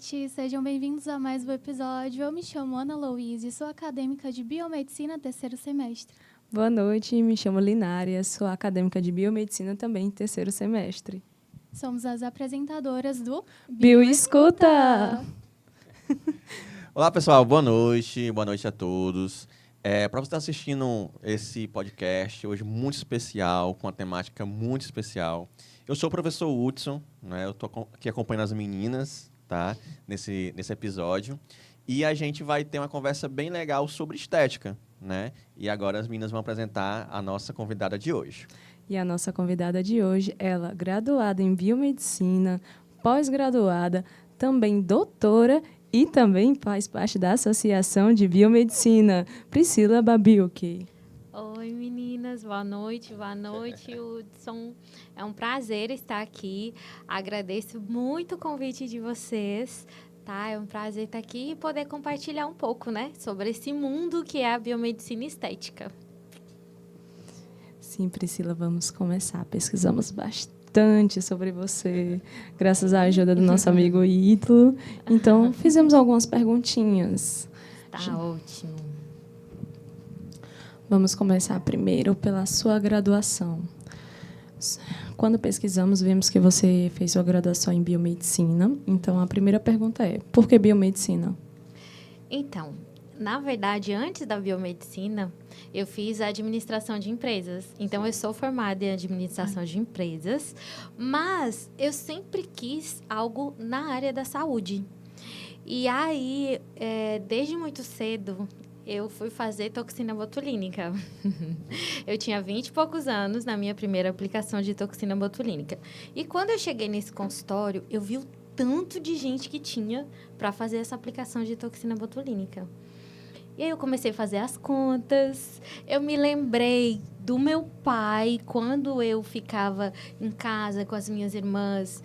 noite, sejam bem-vindos a mais um episódio. Eu me chamo Ana Louise e sou acadêmica de Biomedicina, terceiro semestre. Boa noite, me chamo Linária, sou acadêmica de Biomedicina também, terceiro semestre. Somos as apresentadoras do Bioescuta! Olá, pessoal, boa noite a todos. Para você estar assistindo esse podcast, hoje muito especial, com uma temática muito especial. Eu sou o professor Hudson, né? Eu estou aqui acompanhando as meninas, tá? Nesse episódio. E a gente vai ter uma conversa bem legal sobre estética, né? E agora as meninas vão apresentar a nossa convidada de hoje. E a nossa convidada de hoje, ela graduada em Biomedicina, pós-graduada, também doutora e também faz parte da Associação de Biomedicina, Priscila Babiuk. Oi, meninas, boa noite, Hudson. É um prazer estar aqui. Agradeço muito o convite de vocês, tá? É um prazer estar aqui e poder compartilhar um pouco, né, sobre esse mundo que é a biomedicina estética. Sim, Priscila, vamos começar. Pesquisamos bastante sobre você, graças à ajuda do nosso amigo Ítalo. Então, fizemos algumas perguntinhas. Tá ótimo. Vamos começar primeiro pela sua graduação. Quando pesquisamos, vimos que você fez sua graduação em biomedicina. Então, a primeira pergunta é: por que biomedicina? Então, na verdade, antes da biomedicina, eu fiz a administração de empresas. Então, eu sou formada em administração de empresas, mas eu sempre quis algo na área da saúde. E aí, desde muito cedo, eu fui fazer toxina botulínica. Eu tinha 20 e poucos anos na minha primeira aplicação de toxina botulínica. E quando eu cheguei nesse consultório, eu vi o tanto de gente que tinha para fazer essa aplicação de toxina botulínica. E aí eu comecei a fazer as contas. Eu me lembrei do meu pai, quando eu ficava em casa com as minhas irmãs,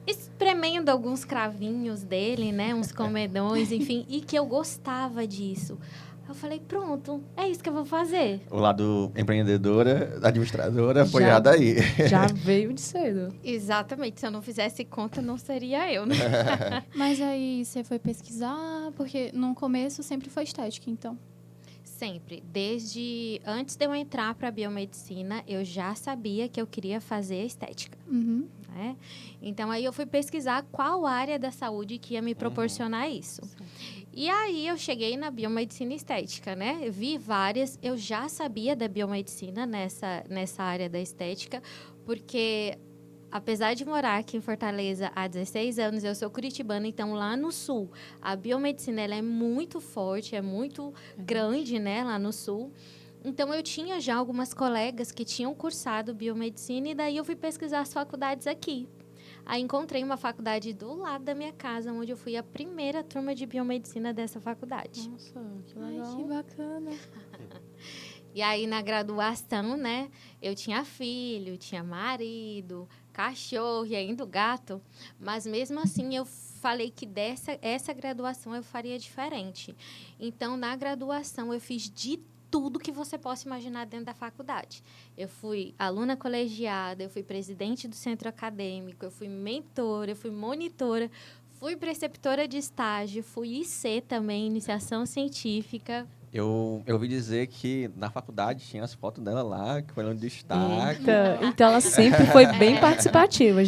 espremendo alguns cravinhos dele, né? Uns comedões, enfim, e que eu gostava disso. Eu falei, pronto, é isso que eu vou fazer. O lado empreendedora, administradora, apoiada aí. Já veio de cedo. Exatamente, se eu não fizesse conta, não seria eu, né? Mas aí você foi pesquisar, porque no começo sempre foi estética, então. Sempre. Desde antes de eu entrar para a biomedicina, eu já sabia que eu queria fazer estética. Uhum. Né? Então, aí eu fui pesquisar qual área da saúde que ia me proporcionar isso. E aí, eu cheguei na biomedicina estética, né? Eu vi várias, eu já sabia da biomedicina nessa área da estética, porque apesar de morar aqui em Fortaleza há 16 anos, eu sou curitibana, então lá no sul, a biomedicina ela é muito forte, é muito grande, né, lá no sul. Então, eu tinha já algumas colegas que tinham cursado biomedicina e daí eu fui pesquisar as faculdades aqui. Aí, encontrei uma faculdade do lado da minha casa, onde eu fui a primeira turma de biomedicina dessa faculdade. Nossa, que Ai, legal. que bacana. E aí, na graduação, né, eu tinha filho, tinha marido, cachorro e ainda o gato, mas mesmo assim eu falei que essa graduação eu faria diferente. Então, na graduação, eu fiz de tudo que você possa imaginar dentro da faculdade. Eu fui aluna colegiada, eu fui presidente do centro acadêmico, eu fui mentora, eu fui monitora, fui preceptora de estágio, fui IC também, iniciação científica. Eu ouvi dizer que na faculdade tinha as fotos dela lá, que foram de destaque. Eita, então ela sempre foi bem participativa,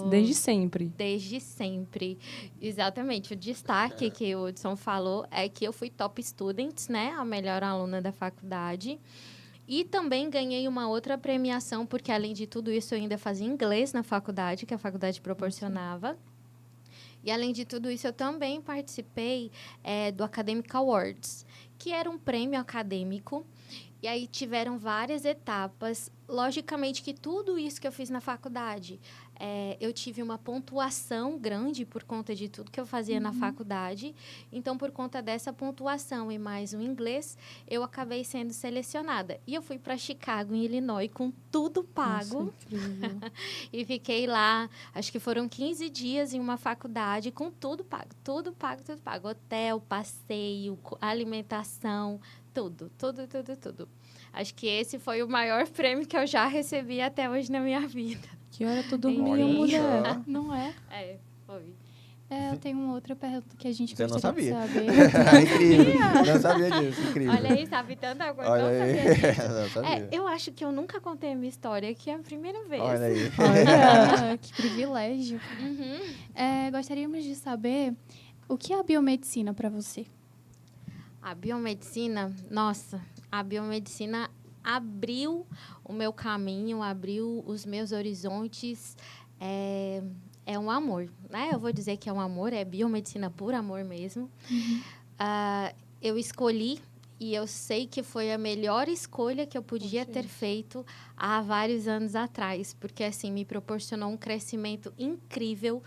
desde sempre. Desde sempre. Exatamente. O destaque que o Hudson falou é que eu fui top student, né? A melhor aluna da faculdade. E também ganhei uma outra premiação, porque, além de tudo isso, eu ainda fazia inglês na faculdade, que a faculdade proporcionava. E, além de tudo isso, eu também participei do Academic Awards, que era um prêmio acadêmico. E aí tiveram várias etapas. Logicamente que tudo isso que eu fiz na faculdade, eu tive uma pontuação grande por conta de tudo que eu fazia na faculdade. Então, por conta dessa pontuação e mais o inglês, eu acabei sendo selecionada. E eu fui para Chicago, em Illinois, com tudo pago. Nossa, incrível. E fiquei lá, acho que foram 15 dias em uma faculdade, com tudo pago. Tudo pago, tudo pago. Hotel, passeio, alimentação, tudo. Acho que esse foi o maior prêmio que eu já recebi até hoje na minha vida. Que hora tu Olha dormia, mulher? Não é? Foi. Eu tenho uma outra pergunta que a gente Você não gostaria sabia. de saber. Incrível. Não sabia disso. Incrível. Olha aí, sabe tanta coisa. Olha Não aí. sabia disso. Não sabia. Eu acho que eu nunca contei a minha história aqui, é a primeira vez. Olha aí. Olha, que privilégio. Uhum. Gostaríamos de saber o que é a biomedicina para você? A biomedicina, nossa, a biomedicina abriu o meu caminho, abriu os meus horizontes. É um amor, né? Eu vou dizer que é um amor, é biomedicina por amor mesmo. Eu escolhi e eu sei que foi a melhor escolha que eu podia ter feito há vários anos atrás, porque assim me proporcionou um crescimento incrível.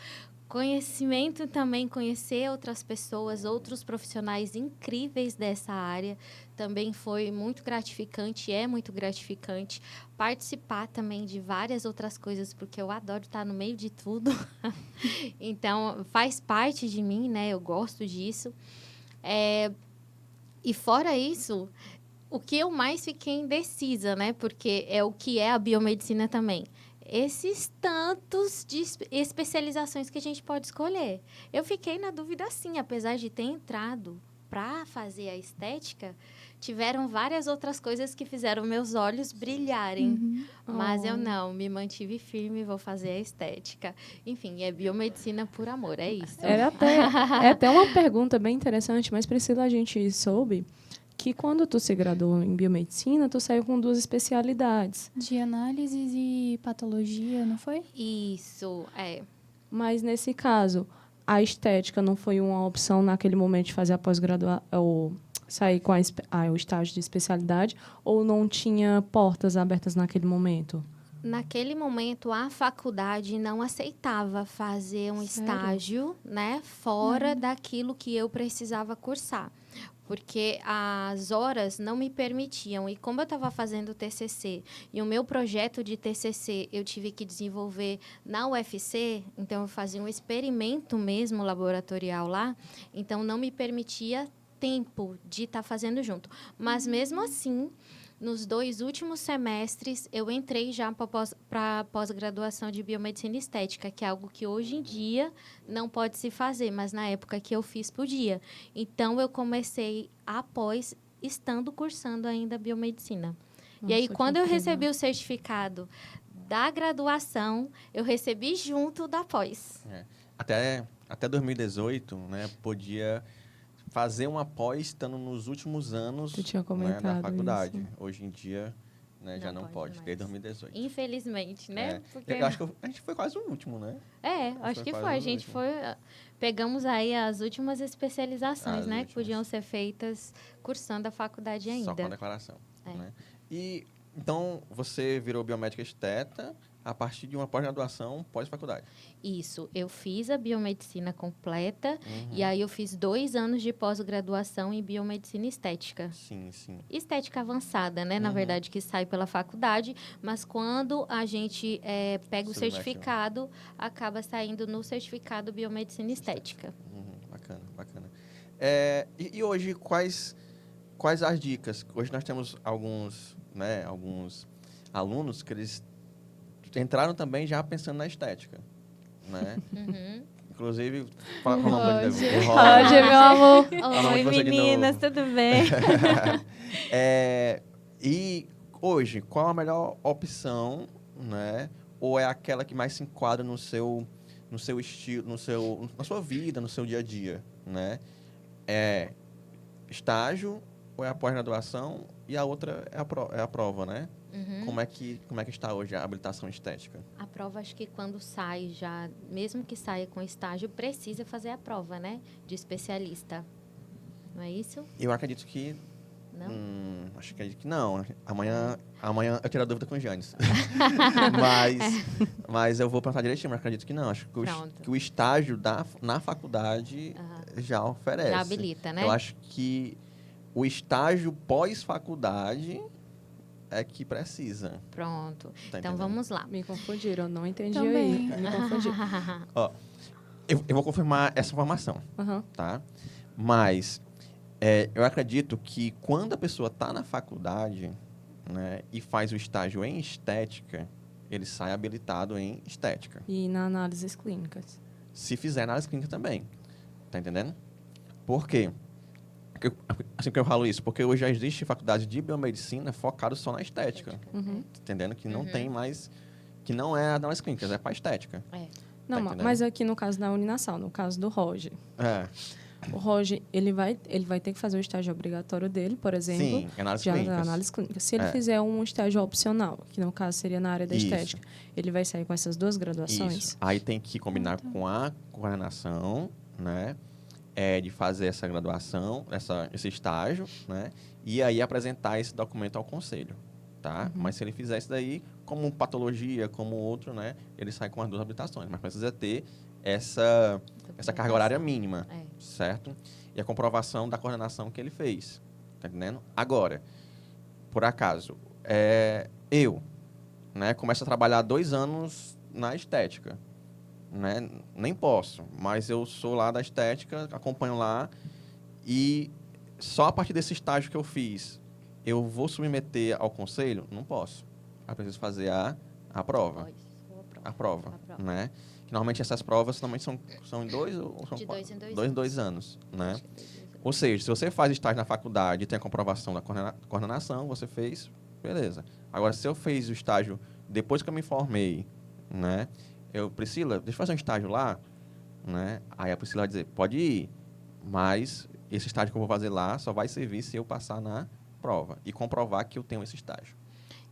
Conhecimento também, conhecer outras pessoas, outros profissionais incríveis dessa área, também foi muito gratificante, é muito gratificante. Participar também de várias outras coisas, porque eu adoro estar no meio de tudo. Então, faz parte de mim, né? Eu gosto disso. E fora isso, o que eu mais fiquei indecisa, né? Porque é o que é a biomedicina também. Esses tantos de especializações que a gente pode escolher. Eu fiquei na dúvida sim, apesar de ter entrado para fazer a estética, tiveram várias outras coisas que fizeram meus olhos brilharem. Mas eu não, me mantive firme, vou fazer a estética. Enfim, é biomedicina por amor, é isso. É até uma pergunta bem interessante, mas Priscila, a gente soube que quando tu se graduou em biomedicina, tu saiu com 2 especialidades. De análises e patologia, não foi? Isso, Mas, nesse caso, a estética não foi uma opção naquele momento de fazer a pós-graduação, ou sair com o estágio de especialidade, ou não tinha portas abertas naquele momento? Naquele momento, a faculdade não aceitava fazer um estágio, né, fora daquilo que eu precisava cursar, porque as horas não me permitiam. E como eu estava fazendo o TCC, e o meu projeto de TCC eu tive que desenvolver na UFC, então eu fazia um experimento mesmo laboratorial lá, então não me permitia tempo de estar fazendo junto. Mas mesmo assim, nos 2 últimos semestres, eu entrei já para pós-graduação de biomedicina estética, que é algo que hoje em dia não pode se fazer, mas na época que eu fiz, podia. Então, eu comecei após, estando cursando ainda biomedicina. E aí, quando eu recebi o certificado da graduação, eu recebi junto da pós. Até 2018, né, podia fazer uma pós estando nos últimos anos, Tu tinha né, comentado da faculdade. isso. Hoje em dia, né, já não pode, mais. desde 2018. Infelizmente, né? Porque... Eu acho que a gente foi quase o último, né? acho que foi. quase A o gente último. pegamos aí as últimas especializações, As né? últimas. Que podiam ser feitas cursando a faculdade ainda. Só com a declaração. Né? E, então, você virou biomédica esteta a partir de uma pós-graduação pós-faculdade. Isso. Eu fiz a biomedicina completa e aí eu fiz 2 anos de pós-graduação em biomedicina estética. Sim, sim. Estética avançada, né? Na verdade, que sai pela faculdade, mas quando a gente pega o Submete, certificado, acaba saindo no certificado biomedicina estética. Bacana, bacana. E hoje, quais as dicas? Hoje nós temos alguns alunos que eles entraram também já pensando na estética, né? Inclusive, qual é o nome dele? Roger, meu amor. Oi, meninas, tudo bem? E hoje, qual a melhor opção, né? Ou é aquela que mais se enquadra no seu estilo, na sua vida, no seu dia a dia, né? É estágio ou é a pós-graduação e a outra é a prova, né? Como é que está hoje a habilitação estética? A prova, acho que quando sai já, mesmo que saia com estágio, precisa fazer a prova, né? De especialista. Não é isso? Eu acredito que... Não? Acho que não. Amanhã eu tiro a dúvida com o Janes. mas eu vou perguntar direitinho, mas acredito que não. Acho que o estágio na faculdade já oferece. Já habilita, né? Eu acho que o estágio pós-faculdade é que precisa. Pronto. Tá então, entendendo? vamos lá. Me confundiram, não entendi Também. aí. Me confundi. Ó, eu vou confirmar essa informação, tá? Mas eu acredito que quando a pessoa está na faculdade, né, e faz o estágio em estética, ele sai habilitado em estética. E na análises clínicas. se fizer análise clínica também. Tá entendendo? Por quê? Assim que eu falo isso, porque hoje já existe faculdade de biomedicina focada só na estética. Uhum. Tá entendendo? Que não tem mais... Que não é análise clínica, é para estética. É. Não, entendendo? mas aqui no caso da Uninasal, no caso do Roger. É. O Roger, ele vai ter que fazer o estágio obrigatório dele, por exemplo. Sim, análise de clínica. análise clínica. Se ele É. fizer um estágio opcional, que no caso seria na área da Isso. estética, ele vai sair com essas duas graduações? Isso. Aí tem que combinar com a coordenação, né? De fazer essa graduação, esse estágio, né? E aí apresentar esse documento ao conselho, tá? Mas se ele fizer isso daí, como patologia, como outro, né? Ele sai com as duas habilitações, mas precisa ter essa carga horária mínima, certo? E a comprovação da coordenação que ele fez, tá entendendo? Agora, por acaso, eu, né? Começo a trabalhar 2 anos na estética, né? Nem posso, mas eu sou lá da estética, acompanho lá e só a partir desse estágio que eu fiz, eu vou submeter ao conselho? Não posso. Eu preciso fazer a prova. A prova, né? Que normalmente essas provas normalmente são em 2 ou são De 2 em 2 dois em 2 anos, né? Ou seja, se você faz estágio na faculdade e tem a comprovação da coordenação, você fez, beleza. Agora, se eu fiz o estágio depois que eu me formei, né? Priscila, deixa eu fazer um estágio lá, né? Aí a Priscila vai dizer, pode ir, mas esse estágio que eu vou fazer lá só vai servir se eu passar na prova e comprovar que eu tenho esse estágio.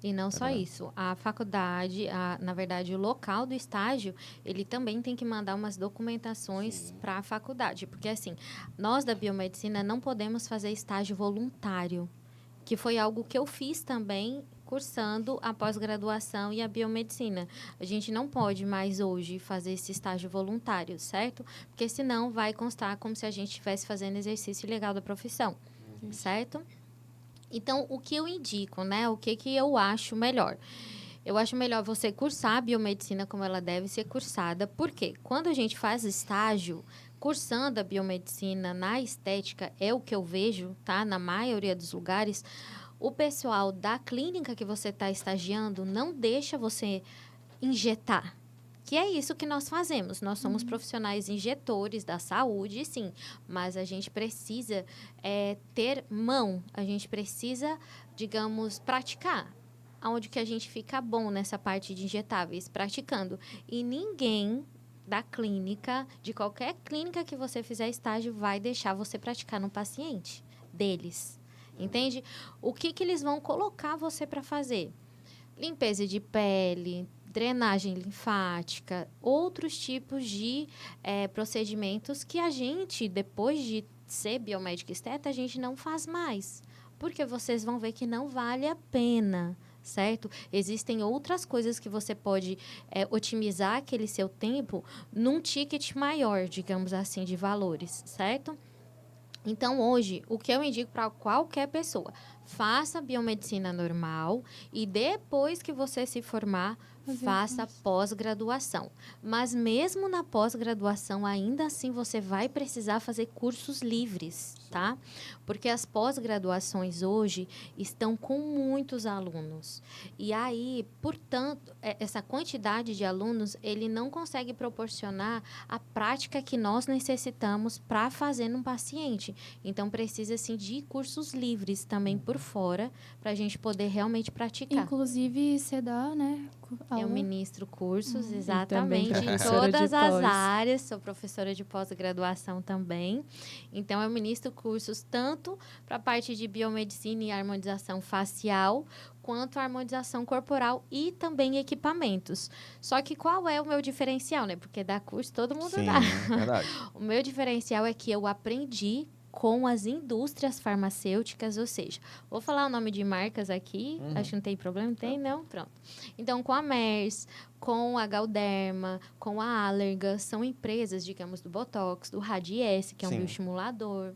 E não só isso, a faculdade, na verdade, o local do estágio, ele também tem que mandar umas documentações para a faculdade. Porque, assim, nós da biomedicina não podemos fazer estágio voluntário, que foi algo que eu fiz também cursando a pós-graduação e a biomedicina. A gente não pode mais hoje fazer esse estágio voluntário, certo? Porque senão vai constar como se a gente estivesse fazendo exercício legal da profissão, certo? Então, o que eu indico, né? O que eu acho melhor? Eu acho melhor você cursar a biomedicina como ela deve ser cursada. Por quê? Quando a gente faz estágio, cursando a biomedicina na estética, é o que eu vejo, tá? Na maioria dos lugares, o pessoal da clínica que você está estagiando não deixa você injetar. Que é isso que nós fazemos. Nós somos profissionais injetores da saúde, sim, mas a gente precisa ter mão, a gente precisa, digamos, praticar. Onde que a gente fica bom nessa parte de injetáveis? Praticando. E ninguém da clínica, de qualquer clínica que você fizer estágio, vai deixar você praticar no paciente deles. Entende? O que eles vão colocar você para fazer? Limpeza de pele, drenagem linfática, outros tipos de procedimentos que a gente, depois de ser biomédico esteta, a gente não faz mais. Porque vocês vão ver que não vale a pena, certo? Existem outras coisas que você pode otimizar aquele seu tempo num ticket maior, digamos assim, de valores, certo? Então, hoje, o que eu indico para qualquer pessoa, faça biomedicina normal e depois que você se formar, faça pós-graduação. Mas mesmo na pós-graduação, ainda assim, você vai precisar fazer cursos livres, tá? Porque as pós-graduações hoje estão com muitos alunos. E aí, portanto, essa quantidade de alunos, ele não consegue proporcionar a prática que nós necessitamos para fazer num paciente. Então, precisa, assim, de cursos livres também por fora, para a gente poder realmente praticar. Inclusive, você dá, né? Eu ministro cursos, E exatamente, também em professora de todas as pós. áreas. Sou professora de pós-graduação também. Então, eu ministro cursos tanto para a parte de biomedicina e harmonização facial, quanto harmonização corporal e também equipamentos. Só que qual é o meu diferencial, né? Porque dar curso todo mundo Sim, dá. verdade. O meu diferencial é que eu aprendi com as indústrias farmacêuticas, ou seja, vou falar o nome de marcas aqui, acho que não tem problema, não tem, não? Pronto. Então, com a Merz, com a Galderma, com a Allerga, são empresas, digamos, do Botox, do Radiesse, que é um Sim. bioestimulador,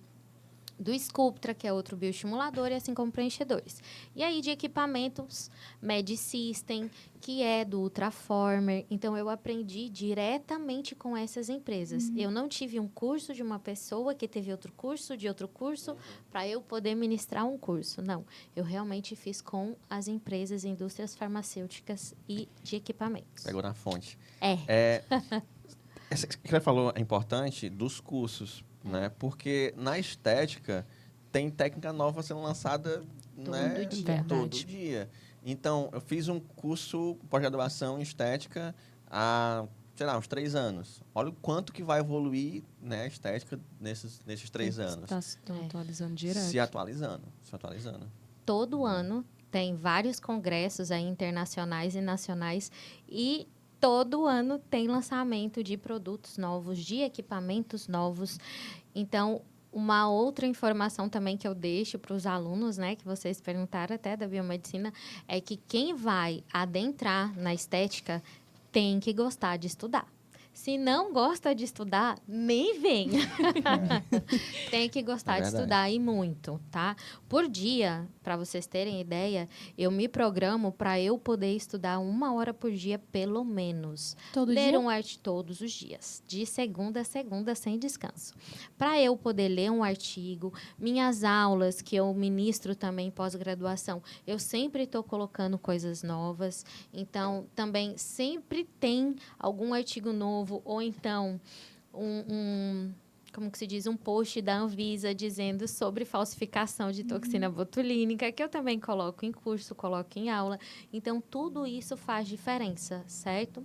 do Sculptra, que é outro bioestimulador, e assim como preenchedores. E aí, de equipamentos, MedSystem, que é do Ultraformer. Então, eu aprendi diretamente com essas empresas. Eu não tive um curso de uma pessoa que teve outro curso, de outro curso, para eu poder ministrar um curso. Não, eu realmente fiz com as empresas, indústrias farmacêuticas e de equipamentos. Pegou na fonte. Essa que você falou é importante dos cursos, né? Porque na estética tem técnica nova sendo lançada, né? dia. Verdade. Todo dia. Então, eu fiz um curso pós-graduação em estética há, sei lá, uns 3 anos. Olha o quanto que vai evoluir, né, a estética nesses 3 anos. Está se atualizando direto. Se atualizando, se atualizando. Todo ano tem vários congressos aí internacionais e nacionais e todo ano tem lançamento de produtos novos, de equipamentos novos. Então, uma outra informação também que eu deixo para os alunos, né, que vocês perguntaram até da biomedicina, é que quem vai adentrar na estética tem que gostar de estudar. Se não gosta de estudar, nem venha. Tem que gostar de verdade. estudar e muito, tá? Por dia, para vocês terem ideia, eu me programo para eu poder estudar 1 hora por dia, pelo menos. Todo Ler dia? um artigo todos os dias, de segunda a segunda, sem descanso. Para eu poder ler um artigo, minhas aulas, que eu ministro também pós-graduação, eu sempre estou colocando coisas novas. Então, também sempre tem algum artigo novo, ou então como que se diz, um post da Anvisa dizendo sobre falsificação de toxina botulínica, que eu também coloco em curso, coloco em aula. Então, tudo isso faz diferença, certo?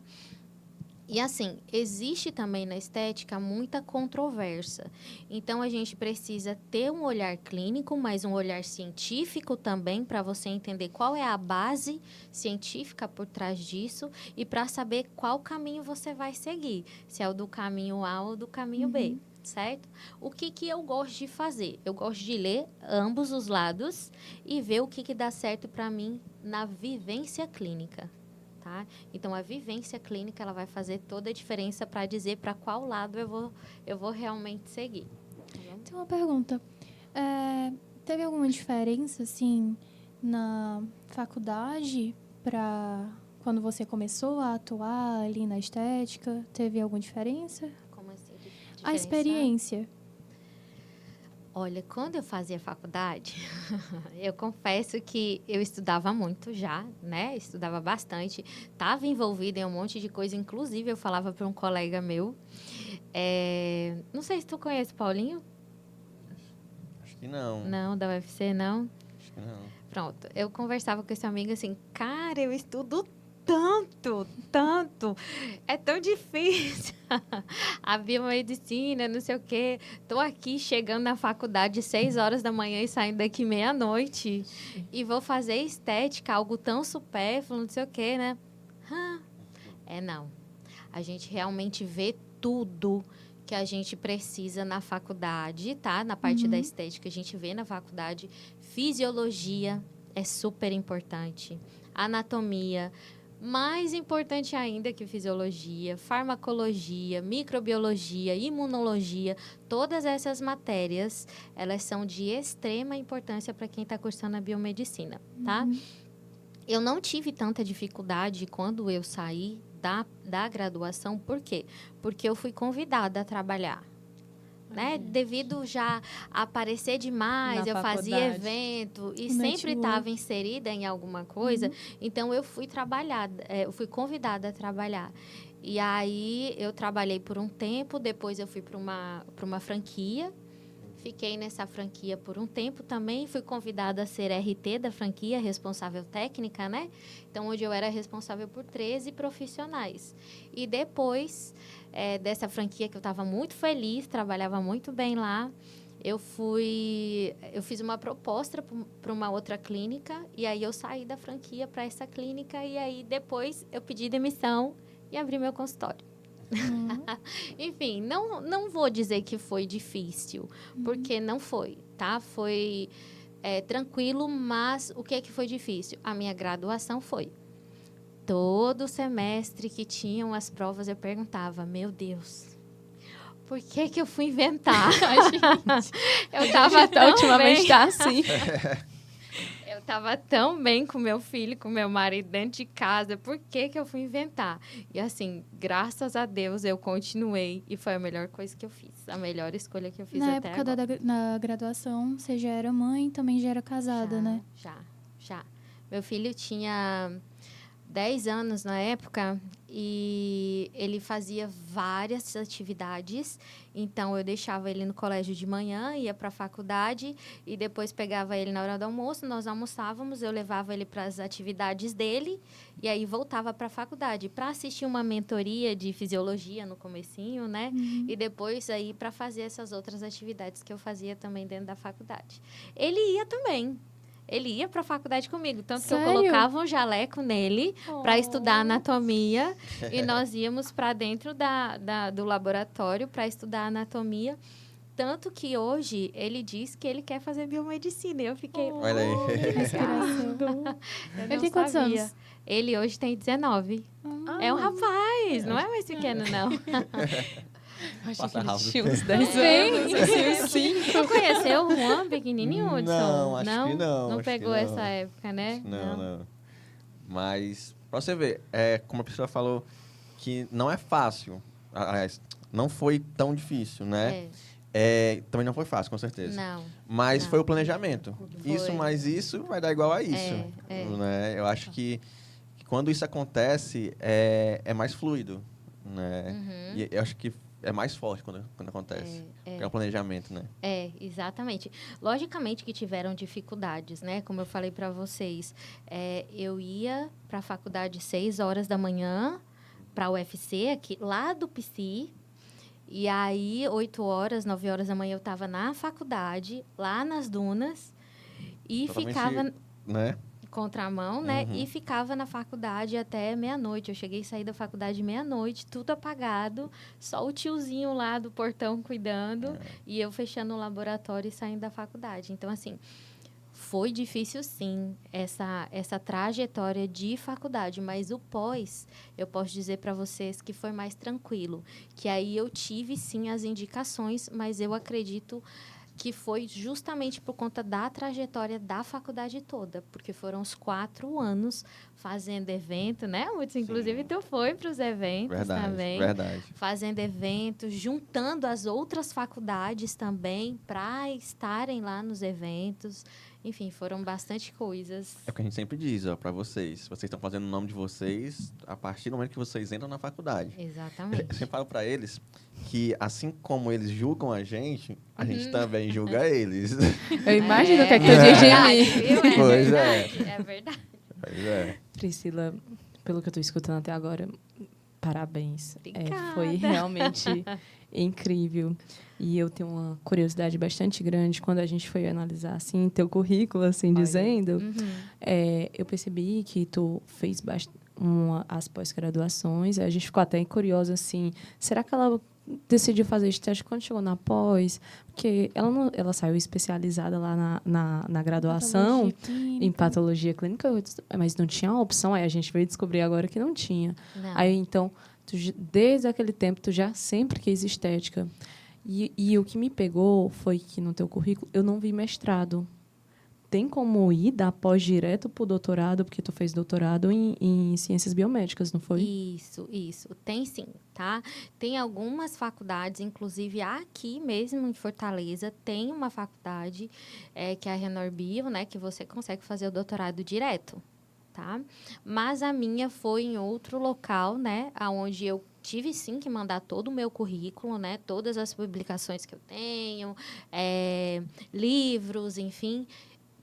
E assim, existe também na estética muita controvérsia. Então, a gente precisa ter um olhar clínico, mas um olhar científico também, para você entender qual é a base científica por trás disso e para saber qual caminho você vai seguir. Se é o do caminho A ou do caminho B, certo? O que eu gosto de fazer? Eu gosto de ler ambos os lados e ver o que dá certo para mim na vivência clínica. Tá? Então, a vivência clínica ela vai fazer toda a diferença para dizer para qual lado eu vou realmente seguir. Tá bom? Tem uma pergunta. Teve alguma diferença, assim, na faculdade para quando você começou a atuar ali na estética? Teve alguma diferença? Como assim? A Diferenciar? experiência. Olha, quando eu fazia faculdade, eu confesso que eu estudava muito já, né? Estudava bastante, estava envolvida em um monte de coisa, inclusive eu falava para um colega meu. Não sei se tu conhece o Paulinho. Acho que não. Não, da UFC, não? Acho que não. Pronto, eu conversava com esse amigo assim, cara, eu estudo tanto, é tão difícil. A biomedicina, não sei o quê. Tô aqui chegando na faculdade 6 horas da manhã e saindo daqui meia-noite. E vou fazer estética, algo tão supérfluo, não sei o quê, né? Não. A gente realmente vê tudo que a gente precisa na faculdade, tá? Na parte da estética, a gente vê na faculdade. Fisiologia é super importante. Anatomia, mais importante ainda que fisiologia, farmacologia, microbiologia, imunologia, todas essas matérias, elas são de extrema importância para quem está cursando a biomedicina, tá? Eu não tive tanta dificuldade quando eu saí da graduação, por quê? Porque eu fui convidada a trabalhar. Né? Devido já a aparecer demais, eu fazia evento e sempre estava inserida em alguma coisa, então eu fui trabalhar, eu fui convidada a trabalhar. E aí eu trabalhei por um tempo, depois eu fui para uma franquia, fiquei nessa franquia por um tempo também, fui convidada a ser RT da franquia, responsável técnica, né? Então, onde eu era responsável por 13 profissionais. E depois dessa franquia que eu estava muito feliz, trabalhava muito bem lá, eu fiz uma proposta para uma outra clínica e aí eu saí da franquia para essa clínica e aí depois eu pedi demissão e abri meu consultório. Enfim, não vou dizer que foi difícil, porque não foi, tá? Foi tranquilo, mas o que é que foi difícil? A minha graduação foi. Todo semestre que tinham as provas, eu perguntava, meu Deus, por que eu fui inventar? Eu tava tão ultimamente bem. tá assim. Eu estava tão bem com meu filho, com meu marido dentro de casa, por que eu fui inventar? E assim, graças a Deus, eu continuei e foi a melhor coisa que eu fiz, a melhor escolha que eu fiz Na até época agora. na graduação, você já era mãe, também já era casada, né? Já. Meu filho tinha 10 anos na época e ele fazia várias atividades, então eu deixava ele no colégio de manhã, ia para a faculdade e depois pegava ele na hora do almoço, nós almoçávamos, eu levava ele para as atividades dele e aí voltava para a faculdade para assistir uma mentoria de fisiologia no comecinho, né? E depois aí para fazer essas outras atividades que eu fazia também dentro da faculdade. Ele ia também. Ele ia para a faculdade comigo, tanto que eu Sério? colocava um jaleco nele para estudar Oh. anatomia e nós íamos para dentro do laboratório para estudar anatomia. Tanto que hoje ele diz que ele quer fazer biomedicina. Eu fiquei, Olha aí. que legal. Inspiração. Eu Ele não tem quantos sabia. anos? Ele hoje tem 19. É um rapaz, não é mais pequeno, não. Achei Passa que ele rápido. tinha uns 10 Tem. anos. Assim, sim. Tu conheceu o Juan pequenininho, Hudson? Não, acho que não, Não acho que pegou não. essa época, né? Não. Mas, pra você ver, como a Priscila falou, que não é fácil. Aliás, não foi tão difícil, né? Também não foi fácil, com certeza. Não. Mas não. foi o planejamento. Foi. Isso mais isso vai dar igual a isso. Né? Eu acho que quando isso acontece, é mais fluido. Né? Uhum. E eu acho que é mais forte quando acontece. É o planejamento, né? Exatamente. Logicamente que tiveram dificuldades, né? Como eu falei para vocês, eu ia para a faculdade 6 horas da manhã, para o UFC, aqui, lá do PC. E aí, 8 horas, 9 horas da manhã, eu estava na faculdade, lá nas dunas, e Totalmente, ficava né? contramão, né? Uhum. E ficava na faculdade até meia-noite. Eu cheguei a sair da faculdade meia-noite, tudo apagado, só o tiozinho lá do portão cuidando, e eu fechando o laboratório e saindo da faculdade. Então, assim, foi difícil, sim, essa trajetória de faculdade, mas o pós, eu posso dizer para vocês que foi mais tranquilo, que aí eu tive, sim, as indicações, mas eu acredito que foi justamente por conta da trajetória da faculdade toda, porque foram os 4 anos fazendo evento, né, Hudson? Inclusive, tu foi para os eventos também. Verdade. Fazendo eventos, juntando as outras faculdades também para estarem lá nos eventos. Enfim, foram bastante coisas. É o que a gente sempre diz, ó, pra vocês. Vocês estão fazendo o nome de vocês a partir do momento que vocês entram na faculdade. Exatamente. Eu sempre falo pra eles que, assim como eles julgam a gente também julga eles. Eu imagino o que é que tu é diz de verdade, mim. viu? Pois É verdade. Pois é. Priscila, pelo que eu estou escutando até agora, parabéns. Obrigada. Foi realmente incrível. E eu tenho uma curiosidade bastante grande quando a gente foi analisar assim teu currículo, assim dizendo, eu percebi que tu fez as pós-graduações. A gente ficou até curiosa assim, será que ela decidiu fazer estágio quando chegou na pós? Porque ela saiu especializada lá na graduação em patologia clínica, mas não tinha opção. Aí a gente veio descobrir agora que não tinha. Não. Aí, então, desde aquele tempo, tu já sempre quis estética. E o que me pegou foi que no teu currículo eu não vi mestrado. Tem como ir da pós direto para o doutorado, porque tu fez doutorado em ciências biomédicas, não foi? Isso. Tem sim, tá? Tem algumas faculdades, inclusive aqui mesmo em Fortaleza, tem uma faculdade que é a Renorbio, né? Que você consegue fazer o doutorado direto, tá? Mas a minha foi em outro local, né? Onde eu tive sim que mandar todo o meu currículo, né? Todas as publicações que eu tenho, livros, enfim,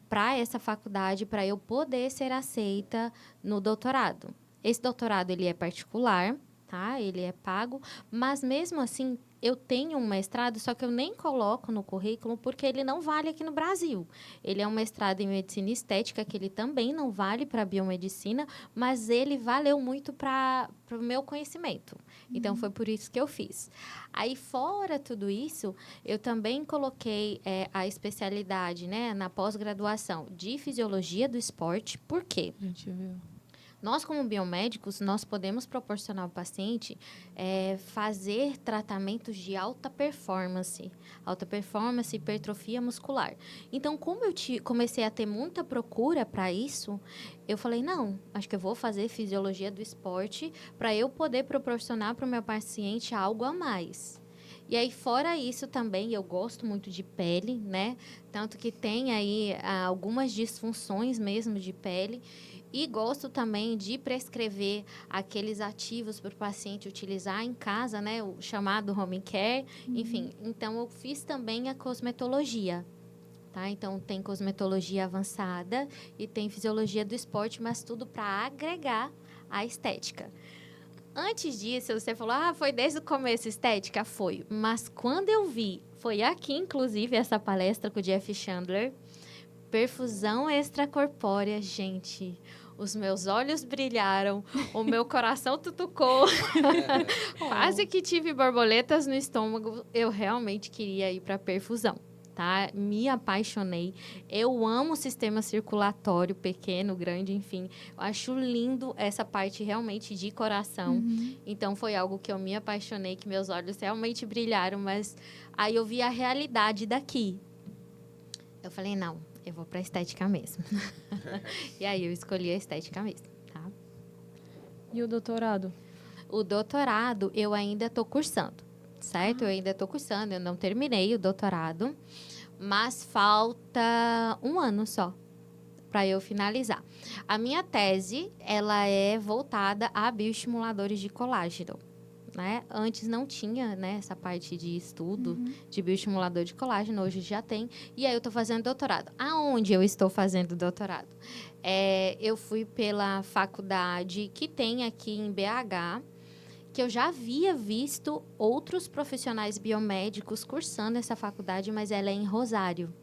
para essa faculdade, para eu poder ser aceita no doutorado. Esse doutorado, ele é particular, tá? Ele é pago, mas mesmo assim, eu tenho um mestrado, só que eu nem coloco no currículo, porque ele não vale aqui no Brasil. Ele é um mestrado em medicina estética, que ele também não vale para biomedicina, mas ele valeu muito para o meu conhecimento. Então, foi por isso que eu fiz. Aí, fora tudo isso, eu também coloquei a especialidade, né, na pós-graduação de fisiologia do esporte. Por quê? A gente viu. Nós, como biomédicos, nós podemos proporcionar ao paciente fazer tratamentos de alta performance, hipertrofia muscular. Então, como eu comecei a ter muita procura para isso, eu falei, não, acho que eu vou fazer fisiologia do esporte para eu poder proporcionar para o meu paciente algo a mais. E aí, fora isso também, eu gosto muito de pele, né? Tanto que tem aí algumas disfunções mesmo de pele. E gosto também de prescrever aqueles ativos para o paciente utilizar em casa, né? O chamado home care. Enfim, então eu fiz também a cosmetologia. Tá? Então, tem cosmetologia avançada e tem fisiologia do esporte, mas tudo para agregar a estética. Antes disso, você falou, foi desde o começo estética? Foi. Mas quando eu vi, foi aqui, inclusive, essa palestra com o Jeff Chandler, perfusão extracorpórea, gente, os meus olhos brilharam, o meu coração tutucou, quase que tive borboletas no estômago, eu realmente queria ir para perfusão. Tá? Me apaixonei. Eu amo o sistema circulatório, pequeno, grande, enfim. Eu acho lindo essa parte realmente de coração. Então, foi algo que eu me apaixonei, que meus olhos realmente brilharam, mas aí eu vi a realidade daqui. Eu falei, não, eu vou para a estética mesmo. E aí, eu escolhi a estética mesmo, tá? E o doutorado? O doutorado, eu ainda estou cursando, certo? Eu ainda estou cursando, eu não terminei o doutorado, mas falta 1 ano só para eu finalizar. A minha tese, ela é voltada a bioestimuladores de colágeno, né? Antes não tinha, né, essa parte de estudo de bioestimulador de colágeno, hoje já tem. E aí eu estou fazendo doutorado. Aonde eu estou fazendo doutorado? Eu fui pela faculdade que tem aqui em BH, que eu já havia visto outros profissionais biomédicos cursando essa faculdade, mas ela é em Rosário,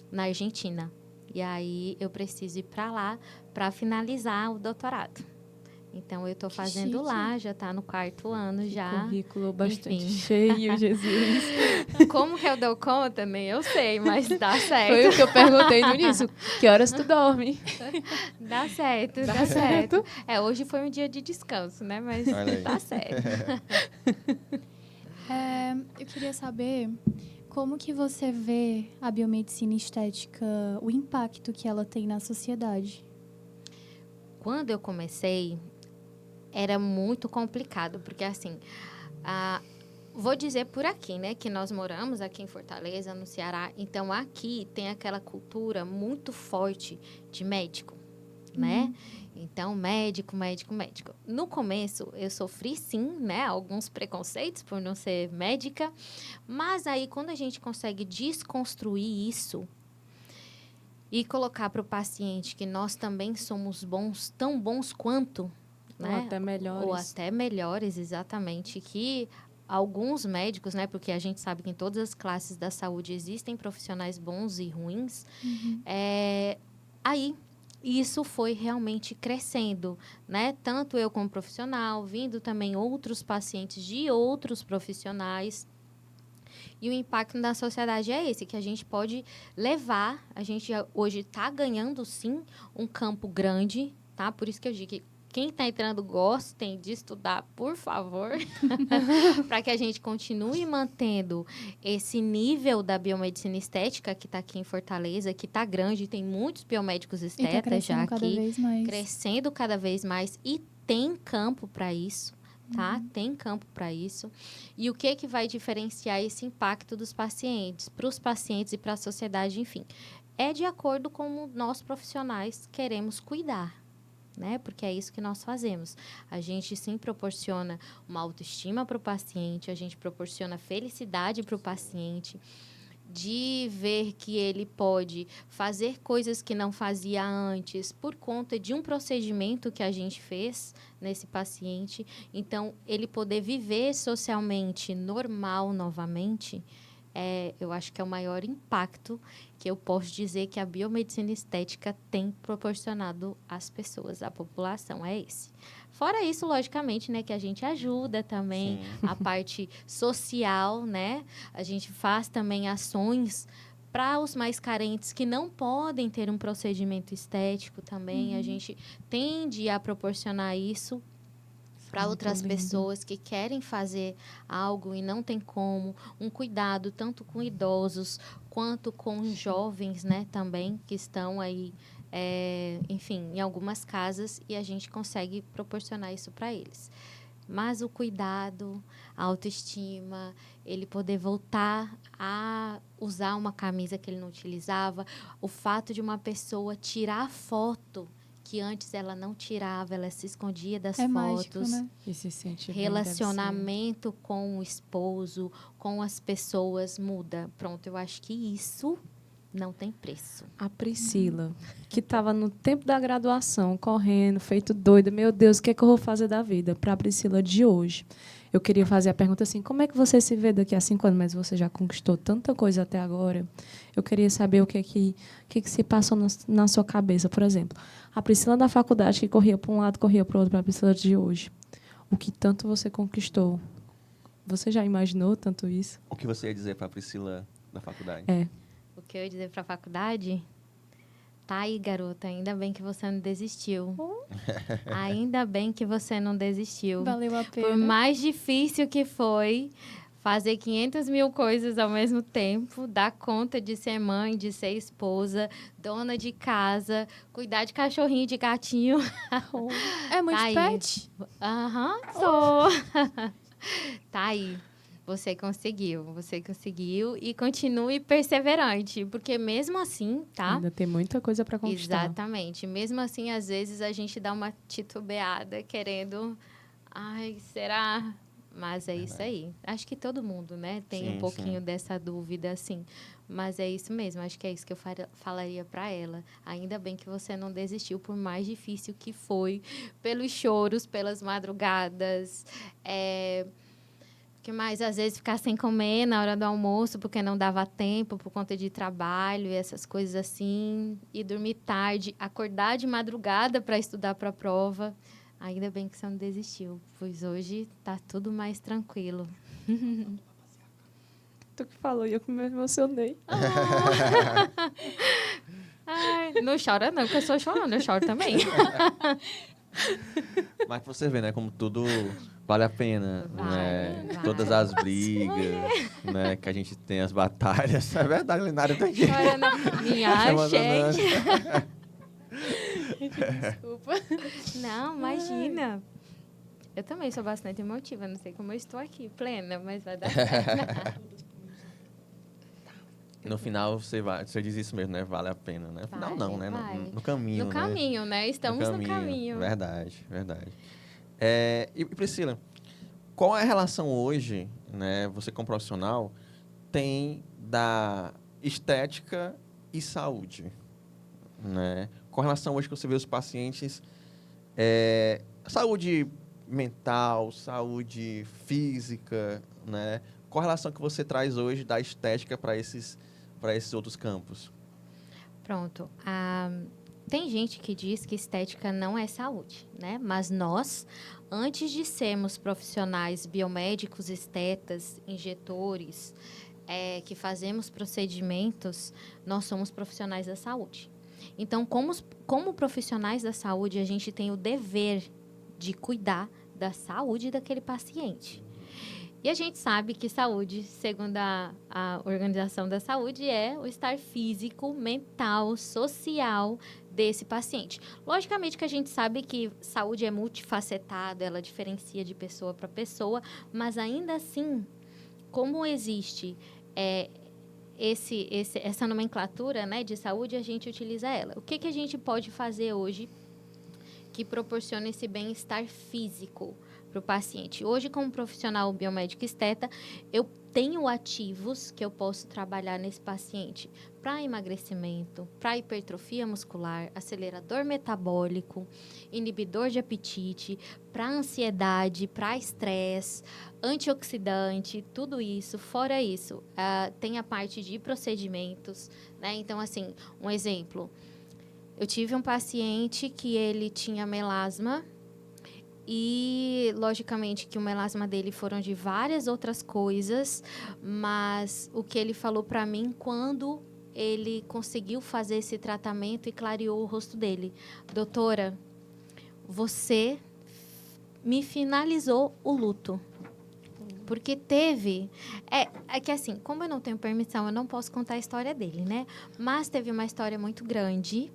na Argentina. E aí eu preciso ir para lá para finalizar o doutorado. Então, eu estou fazendo chique. Lá, já está no 4º ano já. Currículo bastante Enfim. cheio, Jesus. Como que eu dou conta? Nem eu sei, mas dá certo. Foi o que eu perguntei no início. Que horas tu dorme? Dá certo, Dá dá certo. certo. Hoje foi um dia de descanso, né? Mas Olha aí. dá certo. Eu queria saber como que você vê a biomedicina estética, o impacto que ela tem na sociedade. Quando eu comecei, era muito complicado, porque assim, vou dizer por aqui, né, que nós moramos aqui em Fortaleza, no Ceará, então aqui tem aquela cultura muito forte de médico, né? Então, médico. No começo, eu sofri sim, né, alguns preconceitos por não ser médica, mas aí quando a gente consegue desconstruir isso e colocar para o paciente que nós também somos bons, tão bons quanto, né? Ou até melhores. Ou até melhores, exatamente, que alguns médicos, né, porque a gente sabe que em todas as classes da saúde existem profissionais bons e ruins, aí isso foi realmente crescendo, né? Tanto eu como profissional, vindo também outros pacientes de outros profissionais. E o impacto na sociedade é esse, que a gente pode levar, a gente hoje está ganhando, sim, um campo grande, tá? Por isso que eu digo que quem está entrando, gostem de estudar, por favor, para que a gente continue mantendo esse nível da biomedicina estética que está aqui em Fortaleza, que está grande, tem muitos biomédicos estetas já aqui, cada vez mais. crescendo cada vez mais e tem campo para isso. Tá? Tem campo para isso. E o que vai diferenciar esse impacto dos pacientes, para os pacientes e para a sociedade, enfim, é de acordo com nós profissionais queremos cuidar, né? Porque é isso que nós fazemos. A gente sim proporciona uma autoestima para o paciente, a gente proporciona felicidade para o paciente, de ver que ele pode fazer coisas que não fazia antes por conta de um procedimento que a gente fez nesse paciente. Então, ele poder viver socialmente normal novamente, eu acho que é o maior impacto que eu posso dizer que a biomedicina estética tem proporcionado às pessoas, à população, é esse. Fora isso, logicamente, né, que a gente ajuda também a parte social, né? A gente faz também ações para os mais carentes que não podem ter um procedimento estético também. A gente tende a proporcionar isso para outras pessoas que querem fazer algo e não tem como. Um cuidado tanto com idosos quanto com jovens, né, também, que estão aí, enfim, em algumas casas e a gente consegue proporcionar isso para eles. Mas o cuidado, a autoestima, ele poder voltar a usar uma camisa que ele não utilizava, o fato de uma pessoa tirar a foto que antes ela não tirava, ela se escondia das É fotos. mágico, né? E se sente bem, Relacionamento com o esposo, com as pessoas muda. Pronto, eu acho que isso não tem preço. A Priscila, que estava no tempo da graduação, correndo, feito doida, meu Deus, o que é que eu vou fazer da vida? Para a Priscila de hoje, eu queria fazer a pergunta assim, como é que você se vê daqui a 5 anos, mas você já conquistou tanta coisa até agora? Eu queria saber o que se passou na sua cabeça. Por exemplo, a Priscila da faculdade, que corria para um lado, corria para o outro, para a Priscila de hoje. O que tanto você conquistou? Você já imaginou tanto isso? O que você ia dizer para a Priscila da faculdade? O que eu ia dizer para a faculdade? Tá aí, garota, ainda bem que você não desistiu. Ainda bem que você não desistiu. Valeu a pena. Por mais difícil que foi fazer 500 mil coisas ao mesmo tempo, dar conta de ser mãe, de ser esposa, dona de casa, cuidar de cachorrinho, de gatinho. É muito Tá aí. pet? Aham, sou. Tá aí. Você conseguiu e continue perseverante, porque mesmo assim, tá? Ainda tem muita coisa para conquistar. Exatamente. Mesmo assim, às vezes a gente dá uma titubeada querendo, ai, será? Mas é isso aí. Acho que todo mundo, né, tem Sim, um pouquinho sim. dessa dúvida, assim. Mas é isso mesmo. Acho que é isso que eu falaria para ela. Ainda bem que você não desistiu, por mais difícil que foi, pelos choros, pelas madrugadas, que mais, às vezes, ficar sem comer na hora do almoço, porque não dava tempo, por conta de trabalho e essas coisas assim. E dormir tarde, acordar de madrugada para estudar para a prova. Ainda bem que você não desistiu, pois hoje está tudo mais tranquilo. Tu que falou e eu que me emocionei. Ai, não chora não, porque eu sou chorando, eu choro também. Mas pra você ver, né, como tudo vale a pena, né? Vale. Todas as brigas, né, que a gente tem, as batalhas. É verdade, Linária tá aqui. Chora não. Minha Chamando gente. Desculpa. Não, imagina. Eu também sou bastante emotiva, não sei como eu estou aqui, plena, mas vai dar certo. No final, você diz isso mesmo, né? Vale a pena, né? No final, não, né? Vale. No caminho, No né? caminho, né? Estamos no caminho. Verdade, verdade. E Priscila, qual é a relação hoje, né? Você como profissional tem da estética e saúde, né? Qual a relação hoje que você vê os pacientes, saúde mental, saúde física, né? Qual a relação que você traz hoje da estética para esses outros campos? Pronto. Tem gente que diz que estética não é saúde, né? Mas nós, antes de sermos profissionais biomédicos, estetas, injetores, que fazemos procedimentos, nós somos profissionais da saúde. Então, como profissionais da saúde, a gente tem o dever de cuidar da saúde daquele paciente. E a gente sabe que saúde, segundo a Organização da Saúde, é o estar físico, mental, social desse paciente. Logicamente que a gente sabe que saúde é multifacetada, ela diferencia de pessoa para pessoa, mas ainda assim, como existe essa nomenclatura, né, de saúde, a gente utiliza ela. O que a gente pode fazer hoje que proporciona esse bem-estar físico para o paciente? Hoje, como profissional biomédico esteta, eu tenho ativos que eu posso trabalhar nesse paciente para emagrecimento, para hipertrofia muscular, acelerador metabólico, inibidor de apetite, para ansiedade, para estresse, antioxidante, tudo isso. Fora isso, tem a parte de procedimentos, né? Então, assim, um exemplo. Eu tive um paciente que ele tinha melasma e, logicamente, que o melasma dele foram de várias outras coisas, mas o que ele falou para mim quando ele conseguiu fazer esse tratamento e clareou o rosto dele: doutora, você me finalizou o luto. Porque teve... É que assim, como eu não tenho permissão, eu não posso contar a história dele, né? Mas teve uma história muito grande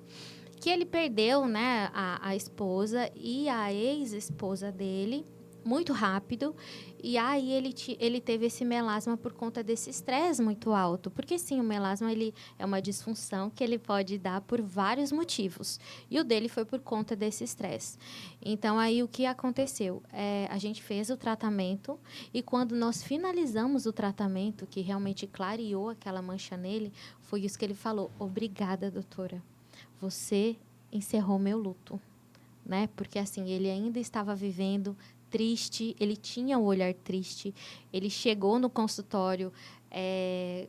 que ele perdeu, né, a esposa e a ex-esposa dele muito rápido. E aí ele teve esse melasma por conta desse estresse muito alto. Porque sim, o melasma ele é uma disfunção que ele pode dar por vários motivos. E o dele foi por conta desse estresse. Então, aí o que aconteceu? A gente fez o tratamento e quando nós finalizamos o tratamento, que realmente clareou aquela mancha nele, foi isso que ele falou: obrigada, doutora. Você encerrou meu luto. Né? Porque assim, ele ainda estava vivendo triste, ele tinha o olhar triste, ele chegou no consultório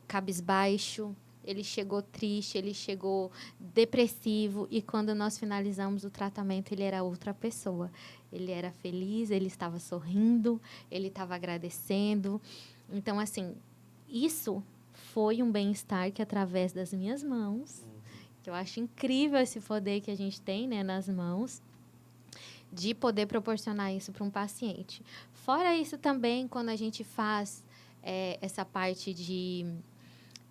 cabisbaixo, ele chegou triste, ele chegou depressivo, e quando nós finalizamos o tratamento, ele era outra pessoa. Ele era feliz, ele estava sorrindo, ele estava agradecendo. Então, assim, isso foi um bem-estar que, através das minhas mãos, que eu acho incrível esse poder que a gente tem, né, nas mãos, de poder proporcionar isso para um paciente. Fora isso também, quando a gente faz essa parte de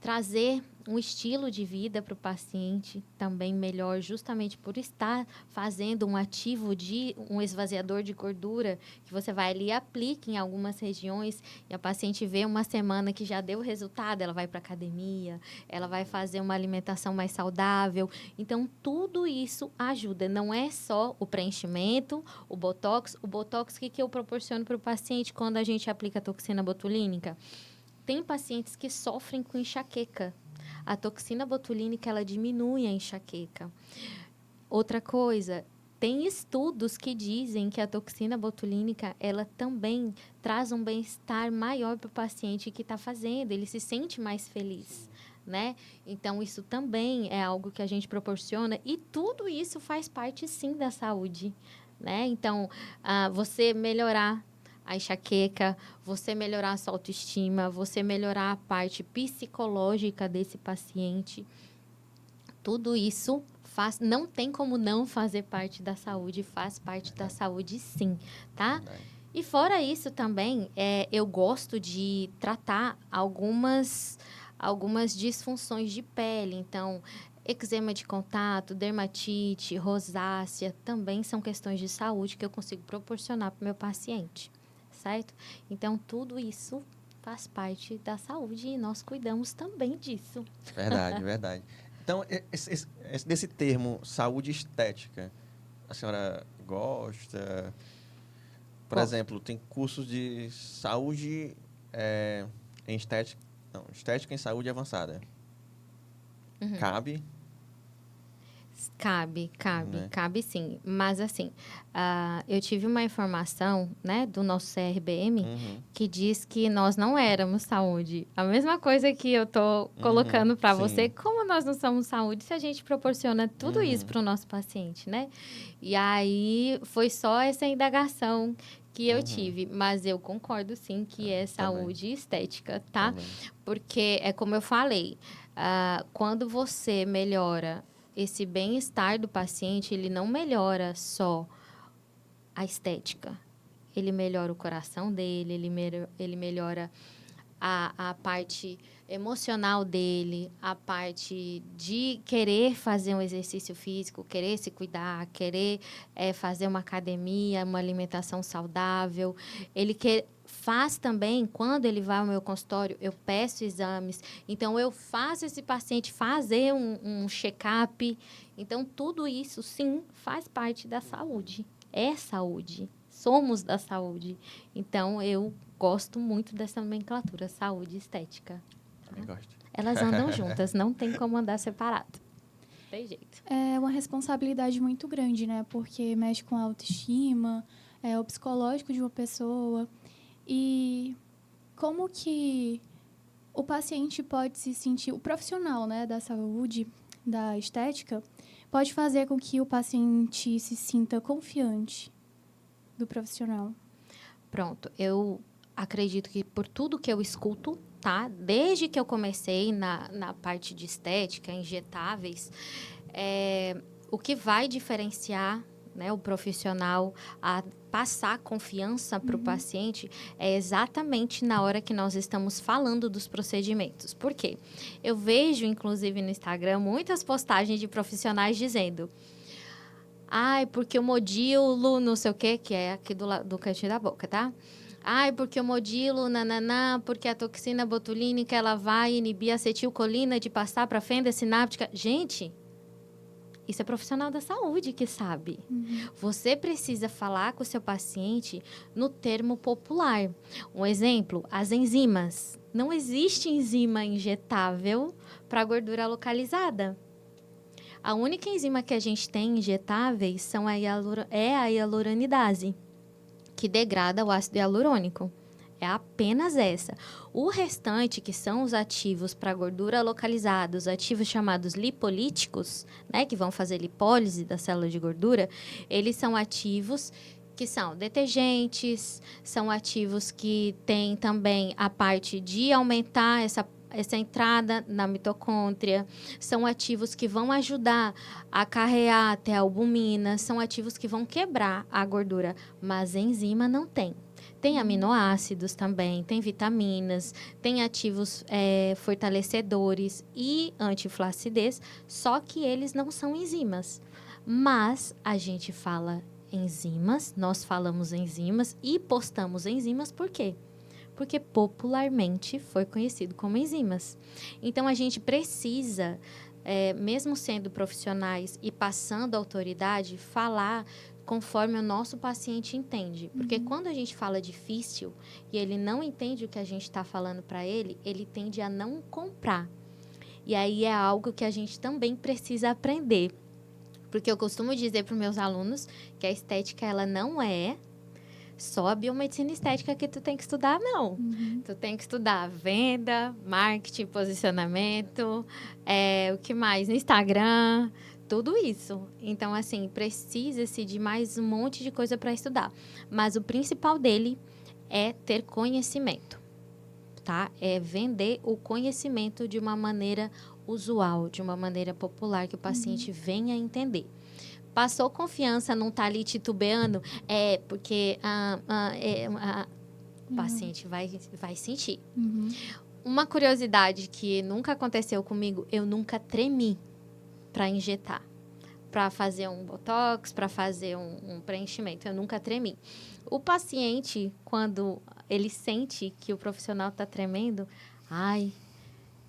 trazer um estilo de vida para o paciente também melhor, justamente por estar fazendo um ativo de um esvaziador de gordura, que você vai ali e aplica em algumas regiões, e a paciente vê uma semana que já deu resultado, ela vai para a academia, ela vai fazer uma alimentação mais saudável. Então, tudo isso ajuda. Não é só o preenchimento, o Botox. O Botox, o que eu proporciono para o paciente quando a gente aplica a toxina botulínica? Tem pacientes que sofrem com enxaqueca. A toxina botulínica, ela diminui a enxaqueca. Outra coisa, tem estudos que dizem que a toxina botulínica, ela também traz um bem-estar maior para o paciente que está fazendo. Ele se sente mais feliz, né? Então, isso também é algo que a gente proporciona. E tudo isso faz parte, sim, da saúde, né? Então, você melhorar a enxaqueca, você melhorar a sua autoestima, você melhorar a parte psicológica desse paciente. Tudo isso não tem como não fazer parte da saúde, faz parte da saúde, sim, tá? E fora isso também, eu gosto de tratar algumas disfunções de pele. Então, eczema de contato, dermatite, rosácea, também são questões de saúde que eu consigo proporcionar para o meu paciente. Certo? Então, tudo isso faz parte da saúde e nós cuidamos também disso. Verdade, verdade. Então, desse termo saúde estética, a senhora gosta? Por exemplo, tem cursos de saúde em estética, não, estética em saúde avançada. Uhum. Cabe? Cabe sim. Mas, assim, eu tive uma informação, né, do nosso CRBM, que diz que nós não éramos saúde. A mesma coisa que eu tô colocando para você, como nós não somos saúde se a gente proporciona tudo isso para o nosso paciente, né? E aí, foi só essa indagação que eu tive. Mas eu concordo, sim, que é saúde estética, tá? Porque, é como eu falei, quando você melhora esse bem-estar do paciente, ele não melhora só a estética. Ele melhora o coração dele, ele melhora a parte emocional dele, a parte de querer fazer um exercício físico, querer se cuidar, querer fazer uma academia, uma alimentação saudável. Ele faz também, quando ele vai ao meu consultório, eu peço exames. Então, eu faço esse paciente fazer um check-up. Então, tudo isso, sim, faz parte da saúde. É saúde. Somos da saúde. Então, eu gosto muito dessa nomenclatura, saúde e estética. Também gosto. Elas andam juntas, não tem como andar separado. Tem jeito. É uma responsabilidade muito grande, né? Porque mexe com a autoestima, o psicológico de uma pessoa. E como que o paciente pode se sentir, o profissional, né, da saúde, da estética, pode fazer com que o paciente se sinta confiante do profissional? Pronto, eu acredito que por tudo que eu escuto, tá? Desde que eu comecei na parte de estética, injetáveis, o que vai diferenciar, né, o profissional a passar confiança para o paciente é exatamente na hora que nós estamos falando dos procedimentos. Por quê? Eu vejo, inclusive, no Instagram, muitas postagens de profissionais dizendo: Ai, porque o modilo, não sei o quê, que é aqui do cantinho da boca, tá? Ai, porque o modilo, nananá, porque a toxina botulínica, ela vai inibir a acetilcolina de passar para a fenda sináptica. Gente, isso é profissional da saúde que sabe. Você precisa falar com o seu paciente no termo popular. Um exemplo, as enzimas. Não existe enzima injetável para gordura localizada. A única enzima que a gente tem injetáveis é a hialuronidase, que degrada o ácido hialurônico. É apenas essa. O restante, que são os ativos para gordura localizada, os ativos chamados lipolíticos, né, que vão fazer lipólise da célula de gordura, eles são ativos que são detergentes, são ativos que têm também a parte de aumentar essa entrada na mitocôndria, são ativos que vão ajudar a carrear até a albumina, são ativos que vão quebrar a gordura, mas enzima não tem. Tem aminoácidos também, tem vitaminas, tem ativos fortalecedores e anti-flacidez, só que eles não são enzimas. Mas a gente fala enzimas, nós falamos enzimas e postamos enzimas, por quê? Porque popularmente foi conhecido como enzimas. Então, a gente precisa, mesmo sendo profissionais e passando autoridade, falar conforme o nosso paciente entende. Porque quando a gente fala difícil e ele não entende o que a gente está falando para ele, ele tende a não comprar. E aí é algo que a gente também precisa aprender. Porque eu costumo dizer para os meus alunos que a estética, ela não é só a biomedicina estética que tu tem que estudar, não. Tu tem que estudar venda, marketing, posicionamento, o que mais? Instagram, tudo isso. Então, assim, precisa-se de mais um monte de coisa para estudar. Mas o principal dele é ter conhecimento, tá? É vender o conhecimento de uma maneira usual, de uma maneira popular, que o paciente venha a entender. Passou confiança, não tá ali titubeando, porque o paciente vai sentir. Uma curiosidade que nunca aconteceu comigo, eu nunca tremi para injetar, para fazer um botox, para fazer um preenchimento, eu nunca tremi. O paciente, quando ele sente que o profissional está tremendo,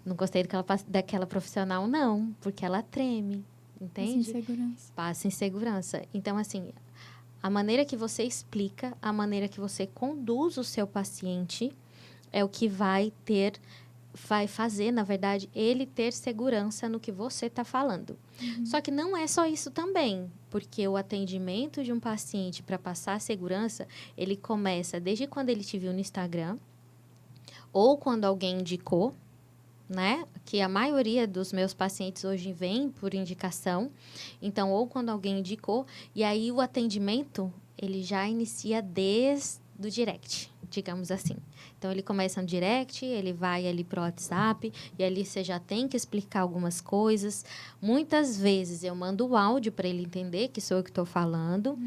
não gostei daquela profissional, não, porque ela treme. Entende? Passa insegurança. Então, assim, a maneira que você explica, a maneira que você conduz o seu paciente é o que vai fazer, na verdade, ele ter segurança no que você está falando. Só que não é só isso também, porque o atendimento de um paciente para passar segurança, ele começa desde quando ele te viu no Instagram ou quando alguém indicou, né? Que a maioria dos meus pacientes hoje vem por indicação. Então, ou quando alguém indicou, e aí o atendimento, ele já inicia desde o direct, digamos assim. Então, ele começa no direct, ele vai ali pro WhatsApp, e ali você já tem que explicar algumas coisas. Muitas vezes eu mando o áudio para ele entender que sou eu que estou falando.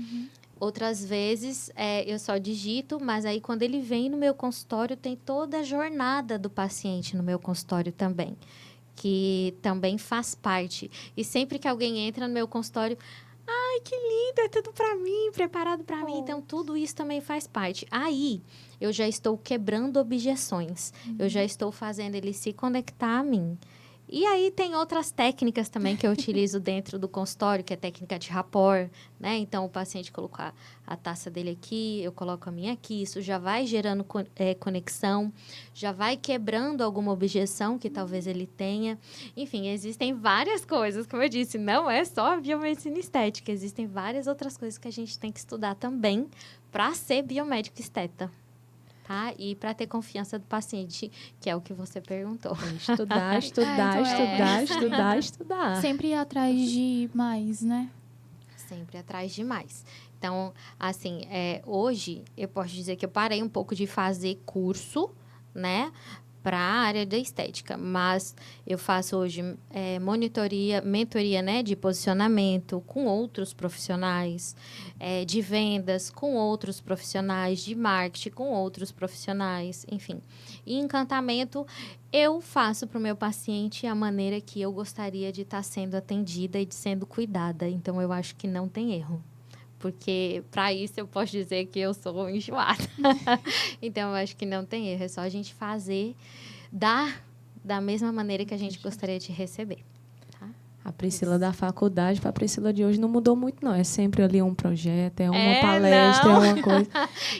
Outras vezes, eu só digito, mas aí quando ele vem no meu consultório, tem toda a jornada do paciente no meu consultório também, que também faz parte. E sempre que alguém entra no meu consultório, ai, que lindo, é tudo para mim, preparado para mim. Então, tudo isso também faz parte. Aí, eu já estou quebrando objeções. Eu já estou fazendo ele se conectar a mim. E aí, tem outras técnicas também que eu utilizo dentro do consultório, que é a técnica de rapport, né? Então, o paciente colocou a taça dele aqui, eu coloco a minha aqui. Isso já vai gerando conexão, já vai quebrando alguma objeção que talvez ele tenha. Enfim, existem várias coisas, como eu disse, não é só a biomedicina estética. Existem várias outras coisas que a gente tem que estudar também para ser biomédico esteta. Tá? E para ter confiança do paciente, que é o que você perguntou. Estudar. Sempre ir atrás de mais, né? Sempre atrás de mais. Então, assim, hoje eu posso dizer que eu parei um pouco de fazer curso, né? para a área da estética, mas eu faço hoje mentoria, né, de posicionamento com outros profissionais, de vendas com outros profissionais, de marketing com outros profissionais, enfim. E encantamento eu faço para o meu paciente a maneira que eu gostaria de estar sendo atendida e de sendo cuidada. Então, eu acho que não tem erro. Porque, para isso, eu posso dizer que eu sou enjoada. Então, eu acho que não tem erro. É só a gente dar da mesma maneira que a gente gostaria de receber. Tá? A Priscila da faculdade para a Priscila de hoje não mudou muito, não. É sempre ali um projeto, é uma palestra, não. é uma coisa.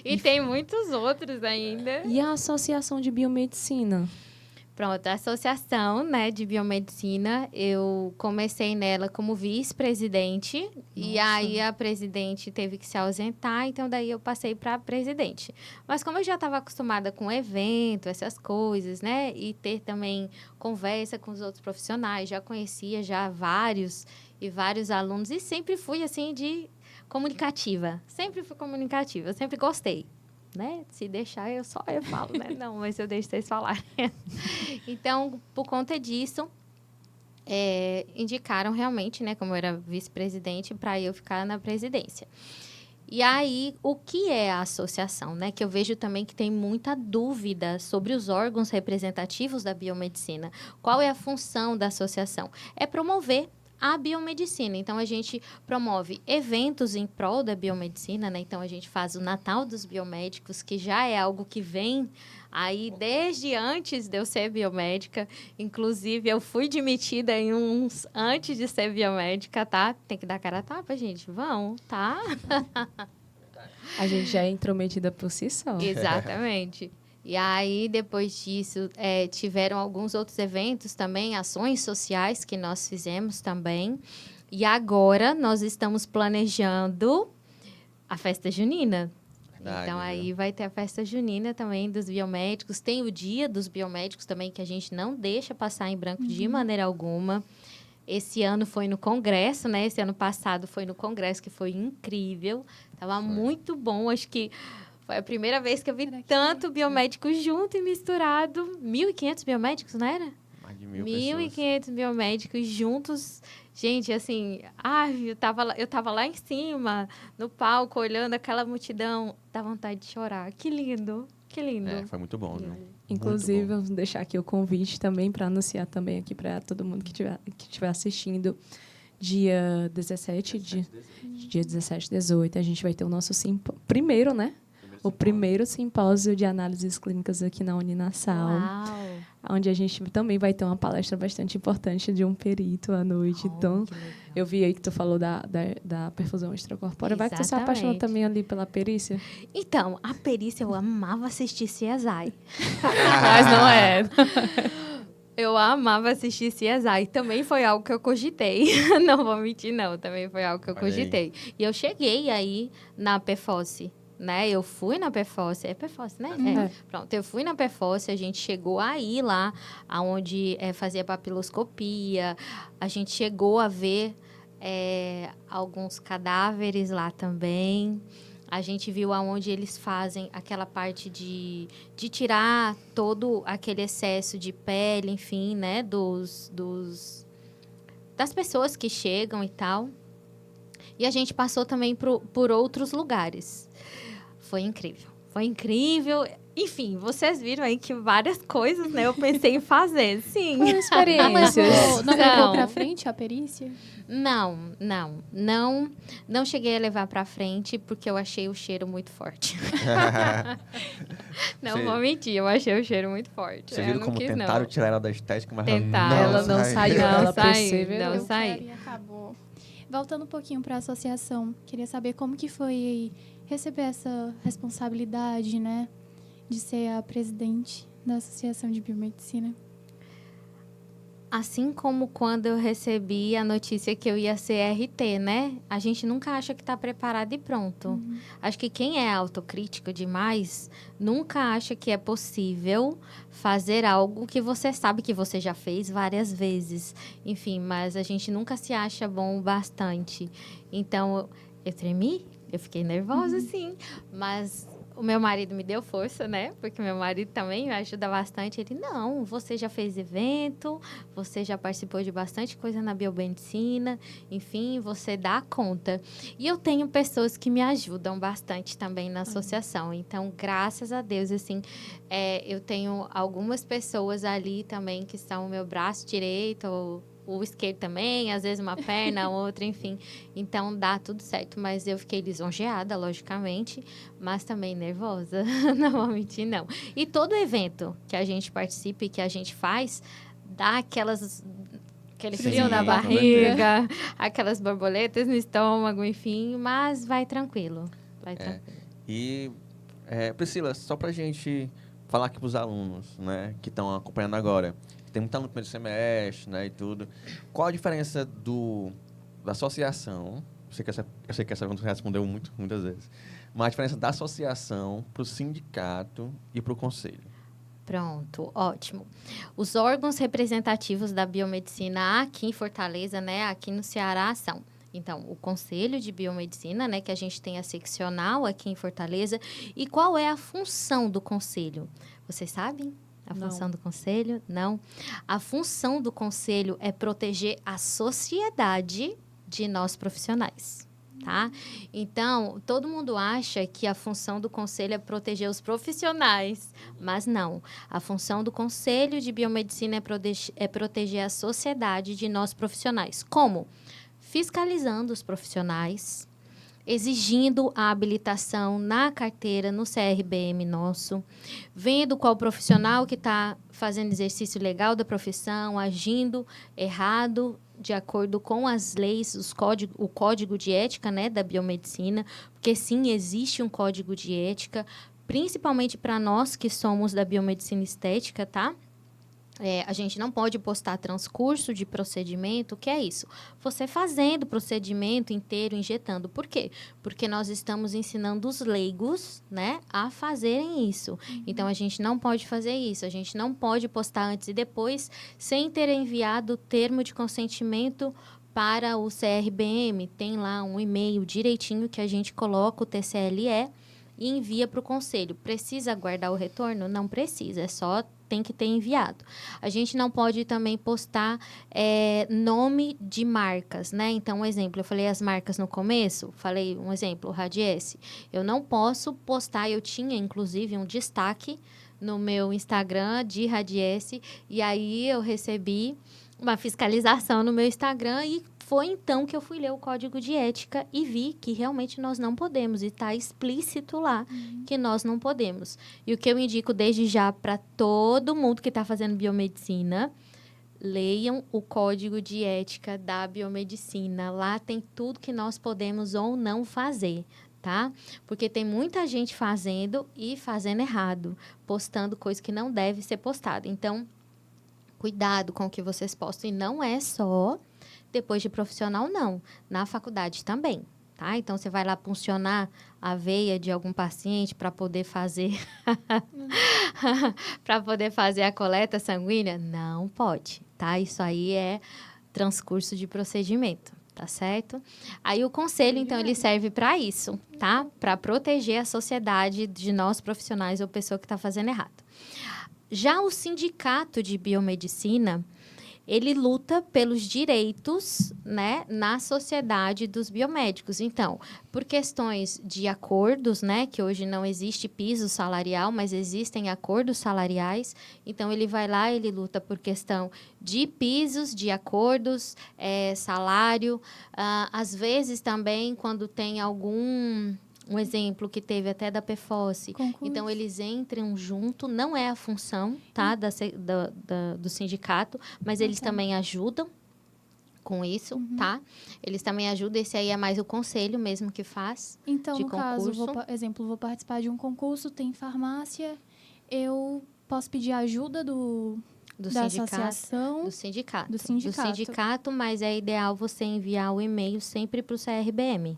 E tem muitos outros ainda. E a Associação de Biomedicina? Pronto, a Associação, né, de Biomedicina, eu comecei nela como vice-presidente. E aí a presidente teve que se ausentar, então daí eu passei para presidente. Mas como eu já estava acostumada com evento, essas coisas, né, e ter também conversa com os outros profissionais, já conhecia vários alunos e sempre fui assim de comunicativa. Sempre fui comunicativa, eu sempre gostei. Né? Se deixar, eu falo, né? Não, mas eu deixo vocês falarem. Então, por conta disso, indicaram realmente, né? Como eu era vice-presidente, para eu ficar na presidência. E aí, o que é a associação, né? Que eu vejo também que tem muita dúvida sobre os órgãos representativos da biomedicina. Qual é a função da associação? É promover a biomedicina. Então, a gente promove eventos em prol da biomedicina, né? Então, a gente faz o Natal dos Biomédicos, que já é algo que vem aí desde antes de eu ser biomédica. Inclusive, eu fui admitida em uns antes de ser biomédica, tá? Tem que dar cara a tapa, gente. Vão, tá? A gente já é intrometida por si só. Exatamente. E aí, depois disso, tiveram alguns outros eventos também, ações sociais que nós fizemos também. E agora, nós estamos planejando a festa junina. Verdade, então, aí vai ter a festa junina também dos biomédicos. Tem o dia dos biomédicos também, que a gente não deixa passar em branco de maneira alguma. Esse ano foi no congresso, né? Esse ano passado foi no congresso, que foi incrível. Estava muito bom, acho que... Foi a primeira vez que eu vi tanto biomédico junto e misturado. 1.500 biomédicos, não era? Mais de 1.000 1.500 biomédicos juntos. Gente, assim, eu tava lá em cima, no palco, olhando aquela multidão. Dá vontade de chorar. Que lindo, que lindo. Foi muito bom, viu? Inclusive, vamos deixar aqui o convite também para anunciar também aqui para todo mundo que estiver assistindo. Dia 17, dia 17 e 18, a gente vai ter o nosso primeiro, né? O primeiro simpósio de análises clínicas aqui na Uninasal. Uau! Onde a gente também vai ter uma palestra bastante importante de um perito à noite. Então, eu vi aí que tu falou da perfusão extracorpórea. Vai que tu se apaixonou também ali pela perícia? Então, a perícia, eu amava assistir CSI. Mas não é. Eu amava assistir CSI. Também foi algo que eu cogitei. Não vou mentir, não. Também foi algo que eu cogitei. E eu cheguei aí na PFOS. Né? Eu fui na PFOS, é PFOS, né? Pronto, eu fui na PFOS, a gente chegou aí lá, onde fazia papiloscopia, a gente chegou a ver alguns cadáveres lá também. A gente viu aonde eles fazem aquela parte de tirar todo aquele excesso de pele, enfim, né? Das pessoas que chegam e tal. E a gente passou também por outros lugares. Foi incrível. Foi incrível. Enfim, vocês viram aí que várias coisas, né? Eu pensei em fazer, sim. Foram experiências. Não levou pra frente a perícia? Não cheguei a levar pra frente porque eu achei o cheiro muito forte. Não vou mentir, eu achei o cheiro muito forte. Você viu como tentaram tirar ela da estética, mas ela não saiu. Ela perseverou. Não saiu. E acabou. Voltando um pouquinho para a associação, queria saber como que foi receber essa responsabilidade, né, de ser a presidente da Associação de Biomedicina. Assim como quando eu recebi a notícia que eu ia ser RT, né? A gente nunca acha que está preparado e pronto. Acho que quem é autocrítico demais nunca acha que é possível fazer algo que você sabe que você já fez várias vezes. Enfim, mas a gente nunca se acha bom o bastante. Então, eu tremi, eu fiquei nervosa, sim. Mas O meu marido me deu força, né? Porque meu marido também me ajuda bastante. Ele, não, você já fez evento, você já participou de bastante coisa na biomedicina, enfim, você dá conta. E eu tenho pessoas que me ajudam bastante também na associação. Então, graças a Deus, assim, eu tenho algumas pessoas ali também que são o meu braço direito, ou o esquerdo também, às vezes uma perna, outra, enfim. Então, dá tudo certo. Mas eu fiquei lisonjeada, logicamente, mas também nervosa. Não vou mentir, não. E todo evento que a gente participa e que a gente faz, dá aquele frio na barriga, aquelas borboletas no estômago, enfim. Mas vai tranquilo. Vai tranquilo. E, Priscila, só pra gente falar aqui pros alunos, né, que estão acompanhando agora. Tem muito aluno no primeiro semestre, né, e tudo. Qual a diferença da associação? Eu sei que essa pergunta respondeu muitas vezes. Mas a diferença da associação para o sindicato e para o conselho. Pronto, ótimo. Os órgãos representativos da biomedicina aqui em Fortaleza, né, aqui no Ceará, são... Então, o Conselho de Biomedicina, né, que a gente tem a seccional aqui em Fortaleza. E qual é a função do conselho? Vocês sabem? A função do conselho? Não. A função do conselho é proteger a sociedade de nós profissionais, tá? Então, todo mundo acha que a função do conselho é proteger os profissionais, mas não. A função do Conselho de Biomedicina é proteger a sociedade de nós profissionais. Como? Fiscalizando os profissionais, exigindo a habilitação na carteira, no CRBM nosso, vendo qual profissional que está fazendo exercício legal da profissão, agindo errado, de acordo com as leis, o código de ética, né, da biomedicina, porque sim, existe um código de ética, principalmente para nós que somos da biomedicina estética, tá? A gente não pode postar transcurso de procedimento, que é isso? Você fazendo o procedimento inteiro, injetando. Por quê? Porque nós estamos ensinando os leigos, né, a fazerem isso. Então, a gente não pode fazer isso. A gente não pode postar antes e depois sem ter enviado o termo de consentimento para o CRBM. Tem lá um e-mail direitinho que a gente coloca o TCLE e envia para o conselho. Precisa aguardar o retorno? Não precisa, é só tem que ter enviado. A gente não pode também postar nome de marcas, né? Então, um exemplo, eu falei as marcas no começo, falei um exemplo, Radiesse. Eu não posso postar, eu tinha inclusive um destaque no meu Instagram de Radiesse, e aí eu recebi uma fiscalização no meu Instagram e foi então que eu fui ler o código de ética e vi que realmente nós não podemos. E está explícito lá que nós não podemos. E o que eu indico desde já para todo mundo que está fazendo biomedicina, leiam o código de ética da biomedicina. Lá tem tudo que nós podemos ou não fazer, tá? Porque tem muita gente fazendo e fazendo errado, postando coisa que não deve ser postada. Então, cuidado com o que vocês postam. E não é só depois de profissional, não. Na faculdade também, tá? Então, você vai lá puncionar a veia de algum paciente para poder fazer... para poder fazer a coleta sanguínea? Não pode, tá? Isso aí é transcurso de procedimento, tá certo? Aí, o conselho, então, ele serve para isso, tá? Para proteger a sociedade de nós profissionais ou pessoa que está fazendo errado. Já o sindicato de biomedicina, ele luta pelos direitos, né, na sociedade dos biomédicos. Então, por questões de acordos, né, que hoje não existe piso salarial, mas existem acordos salariais. Então, ele vai lá, ele luta por questão de pisos, de acordos, salário. Às vezes, também, quando tem um exemplo que teve até da PFOS. Então, eles entram junto, não é a função, tá, do sindicato, mas eles também ajudam com isso, tá? Eles também ajudam, esse aí é mais o conselho mesmo que faz. Então, de no caso, concurso. vou participar de um concurso, tem farmácia, eu posso pedir ajuda da associação? Do sindicato. Do sindicato, mas é ideal você enviar o e-mail sempre para o CRBM.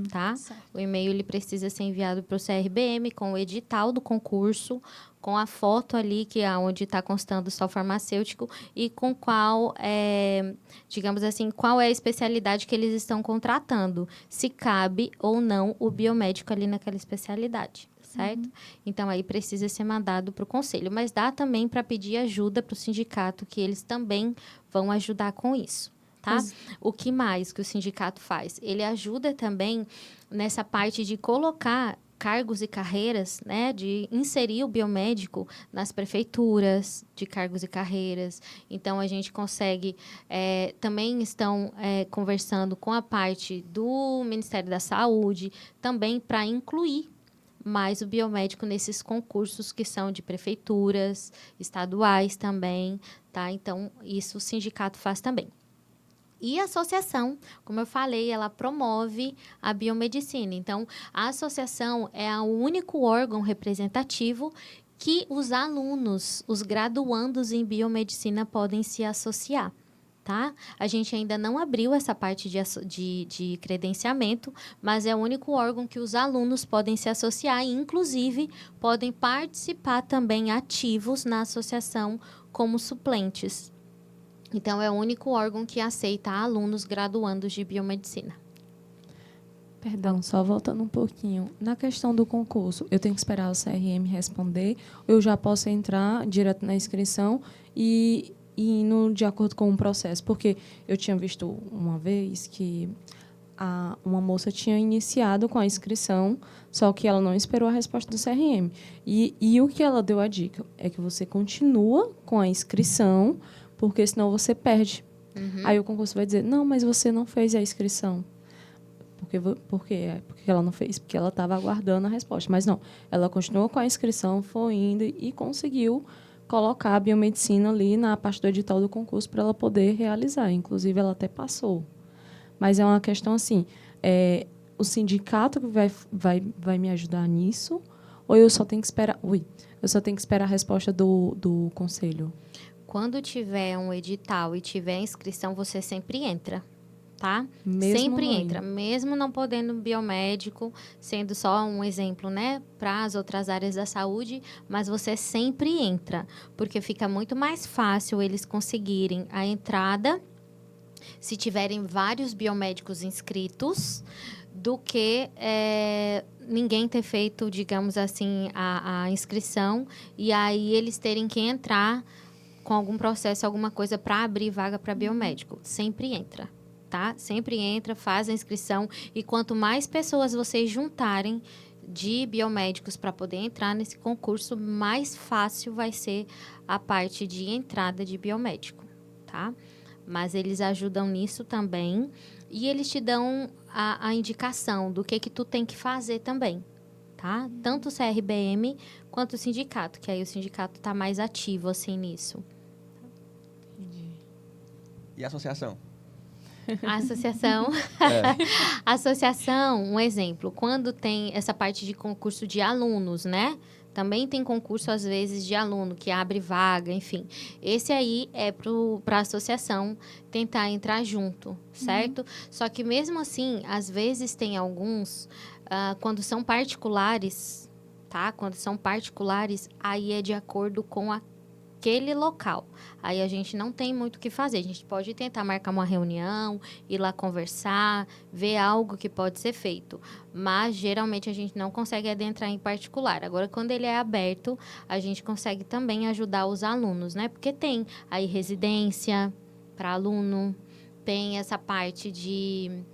Tá? Certo. O e-mail ele precisa ser enviado para o CRBM com o edital do concurso, com a foto ali que é onde está constando só farmacêutico e com qual, digamos assim, qual é a especialidade que eles estão contratando, se cabe ou não o biomédico ali naquela especialidade, certo? Então, aí precisa ser mandado para o conselho. Mas dá também para pedir ajuda para o sindicato, que eles também vão ajudar com isso, tá? O que mais que o sindicato faz? Ele ajuda também nessa parte de colocar cargos e carreiras, né, de inserir o biomédico nas prefeituras de cargos e carreiras. Então, a gente consegue, também estão conversando com a parte do Ministério da Saúde, também para incluir mais o biomédico nesses concursos que são de prefeituras, estaduais também, tá? Então, isso o sindicato faz também. E a associação, como eu falei, ela promove a biomedicina. Então, a associação é o único órgão representativo que os alunos, os graduandos em biomedicina podem se associar, tá? A gente ainda não abriu essa parte de credenciamento, mas é o único órgão que os alunos podem se associar e, inclusive, podem participar também ativos na associação como suplentes. Então, é o único órgão que aceita alunos graduandos de biomedicina. Perdão, só voltando um pouquinho. Na questão do concurso, eu tenho que esperar o CRM responder, ou eu já posso entrar direto na inscrição e indo de acordo com o processo? Porque eu tinha visto uma vez que uma moça tinha iniciado com a inscrição, só que ela não esperou a resposta do CRM. E o que ela deu a dica é que você continua com a inscrição, porque senão você perde. Aí o concurso vai dizer, não, mas você não fez a inscrição. Por quê? Porque ela não fez, porque ela estava aguardando a resposta. Mas não, ela continuou com a inscrição, foi indo e conseguiu colocar a biomedicina ali na parte do edital do concurso para ela poder realizar. Inclusive, ela até passou. Mas é uma questão assim, o sindicato que vai me ajudar nisso, ou eu só tenho que esperar... eu só tenho que esperar a resposta do conselho? Quando tiver um edital e tiver inscrição, você sempre entra, tá? Mesmo sempre não entra, indo. mesmo não podendo biomédico, sendo só um exemplo, né, para as outras áreas da saúde, mas você sempre entra, porque fica muito mais fácil eles conseguirem a entrada se tiverem vários biomédicos inscritos, do que ninguém ter feito, digamos assim, a inscrição e aí eles terem que entrar com algum processo, alguma coisa para abrir vaga para biomédico. Sempre entra, tá? Sempre entra, faz a inscrição e quanto mais pessoas vocês juntarem de biomédicos para poder entrar nesse concurso, mais fácil vai ser a parte de entrada de biomédico, tá? Mas eles ajudam nisso também e eles te dão a indicação do que tu tem que fazer também, tá? Tanto o CRBM quanto o sindicato, que aí o sindicato está mais ativo assim nisso. E a associação? A associação, a associação, um exemplo, quando tem essa parte de concurso de alunos, né? Também tem concurso, às vezes, de aluno, que abre vaga, enfim. Esse aí é para a associação tentar entrar junto, certo? Só que, mesmo assim, às vezes tem alguns, quando são particulares, tá? Quando são particulares, aí é de acordo com aquele local. Aí a gente não tem muito o que fazer. A gente pode tentar marcar uma reunião, ir lá conversar, ver algo que pode ser feito. Mas, geralmente, a gente não consegue adentrar em particular. Agora, quando ele é aberto, a gente consegue também ajudar os alunos, né? Porque tem aí residência para aluno, tem essa parte de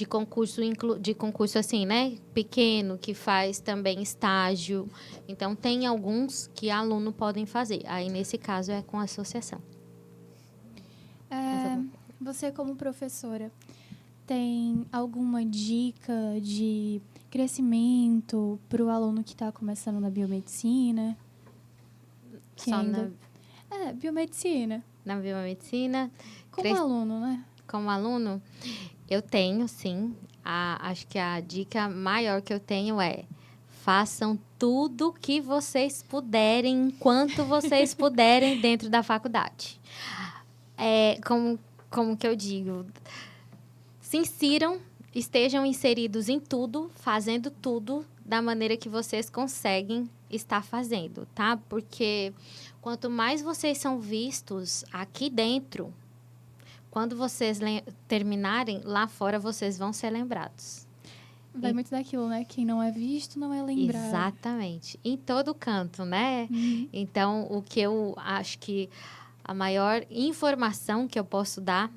concurso assim, né? Pequeno, que faz também estágio. Então, tem alguns que aluno podem fazer. Aí, nesse caso, é com a associação. Você, como professora, tem alguma dica de crescimento para o aluno que está começando na biomedicina? Biomedicina. Na biomedicina. Como aluno, né? Como aluno, eu tenho, sim. Acho que a dica maior que eu tenho é: façam tudo que vocês puderem, enquanto vocês puderem dentro da faculdade. Como que eu digo? Se insiram, estejam inseridos em tudo, fazendo tudo da maneira que vocês conseguem estar fazendo, tá? Porque quanto mais vocês são vistos aqui dentro, quando vocês terminarem, lá fora vocês vão ser lembrados. Vai muito daquilo, né? Quem não é visto não é lembrado. Exatamente. Em todo canto, né? Uhum. Então, o que eu acho que a maior informação que eu posso dar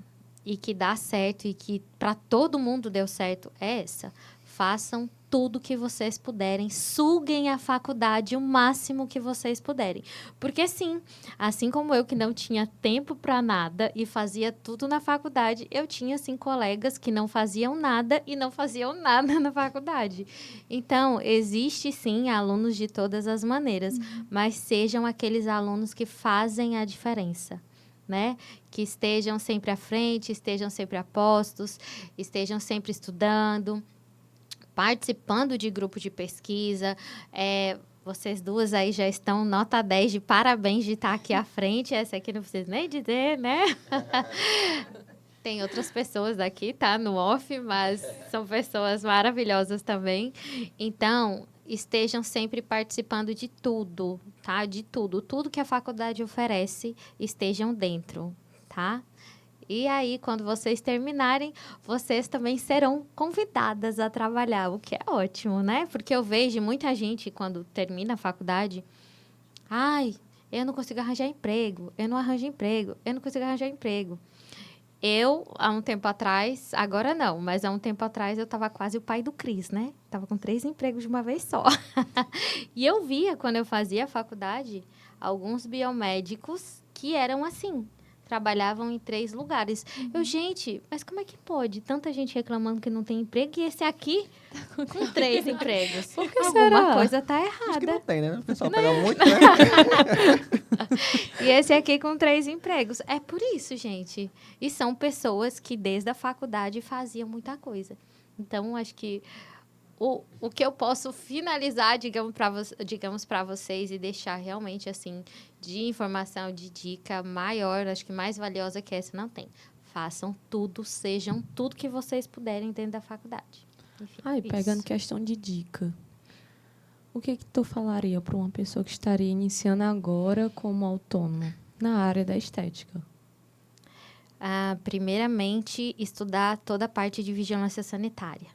e que dá certo e que para todo mundo deu certo é essa. Façam tudo que vocês puderem, suguem a faculdade o máximo que vocês puderem. Porque sim, assim como eu que não tinha tempo para nada e fazia tudo na faculdade, eu tinha sim colegas que não faziam nada e não faziam nada na faculdade. Então, existe sim alunos de todas as maneiras, mas sejam aqueles alunos que fazem a diferença. Né? Que estejam sempre à frente, estejam sempre a postos, estejam sempre estudando, participando de grupo de pesquisa. Vocês duas aí já estão nota 10 de parabéns de estar aqui à frente. Essa aqui não precisa nem dizer, né? Tem outras pessoas aqui, tá? No off, mas são pessoas maravilhosas também. Então, estejam sempre participando de tudo, tá? De tudo. Tudo que a faculdade oferece, estejam dentro, tá? E aí, quando vocês terminarem, vocês também serão convidadas a trabalhar, o que é ótimo, né? Porque eu vejo muita gente, quando termina a faculdade, ai, eu não consigo arranjar emprego, eu não arranjo emprego, eu não consigo arranjar emprego. Eu, há um tempo atrás, agora não, mas há um tempo atrás eu estava quase o pai do Cris, né? Estava com 3 empregos de uma vez só. E eu via, quando eu fazia a faculdade, alguns biomédicos que eram assim, trabalhavam em 3 lugares. Eu, gente, mas como é que pode? Tanta gente reclamando que não tem emprego e esse aqui com 3 empregos. Por que Alguma será? coisa tá Acho que errada. não tem, né? O pessoal pega muito, né? E esse aqui com 3 empregos. É por isso, gente. E são pessoas que desde a faculdade faziam muita coisa. Então, acho que o que eu posso finalizar, digamos, para vocês e deixar realmente, assim, de informação, de dica maior, acho que mais valiosa que essa, não tem. Façam tudo, sejam tudo que vocês puderem dentro da faculdade. Enfim, Ai, pegando isso. questão de dica. O que tu falaria para uma pessoa que estaria iniciando agora como autônoma na área da estética? Primeiramente, estudar toda a parte de vigilância sanitária.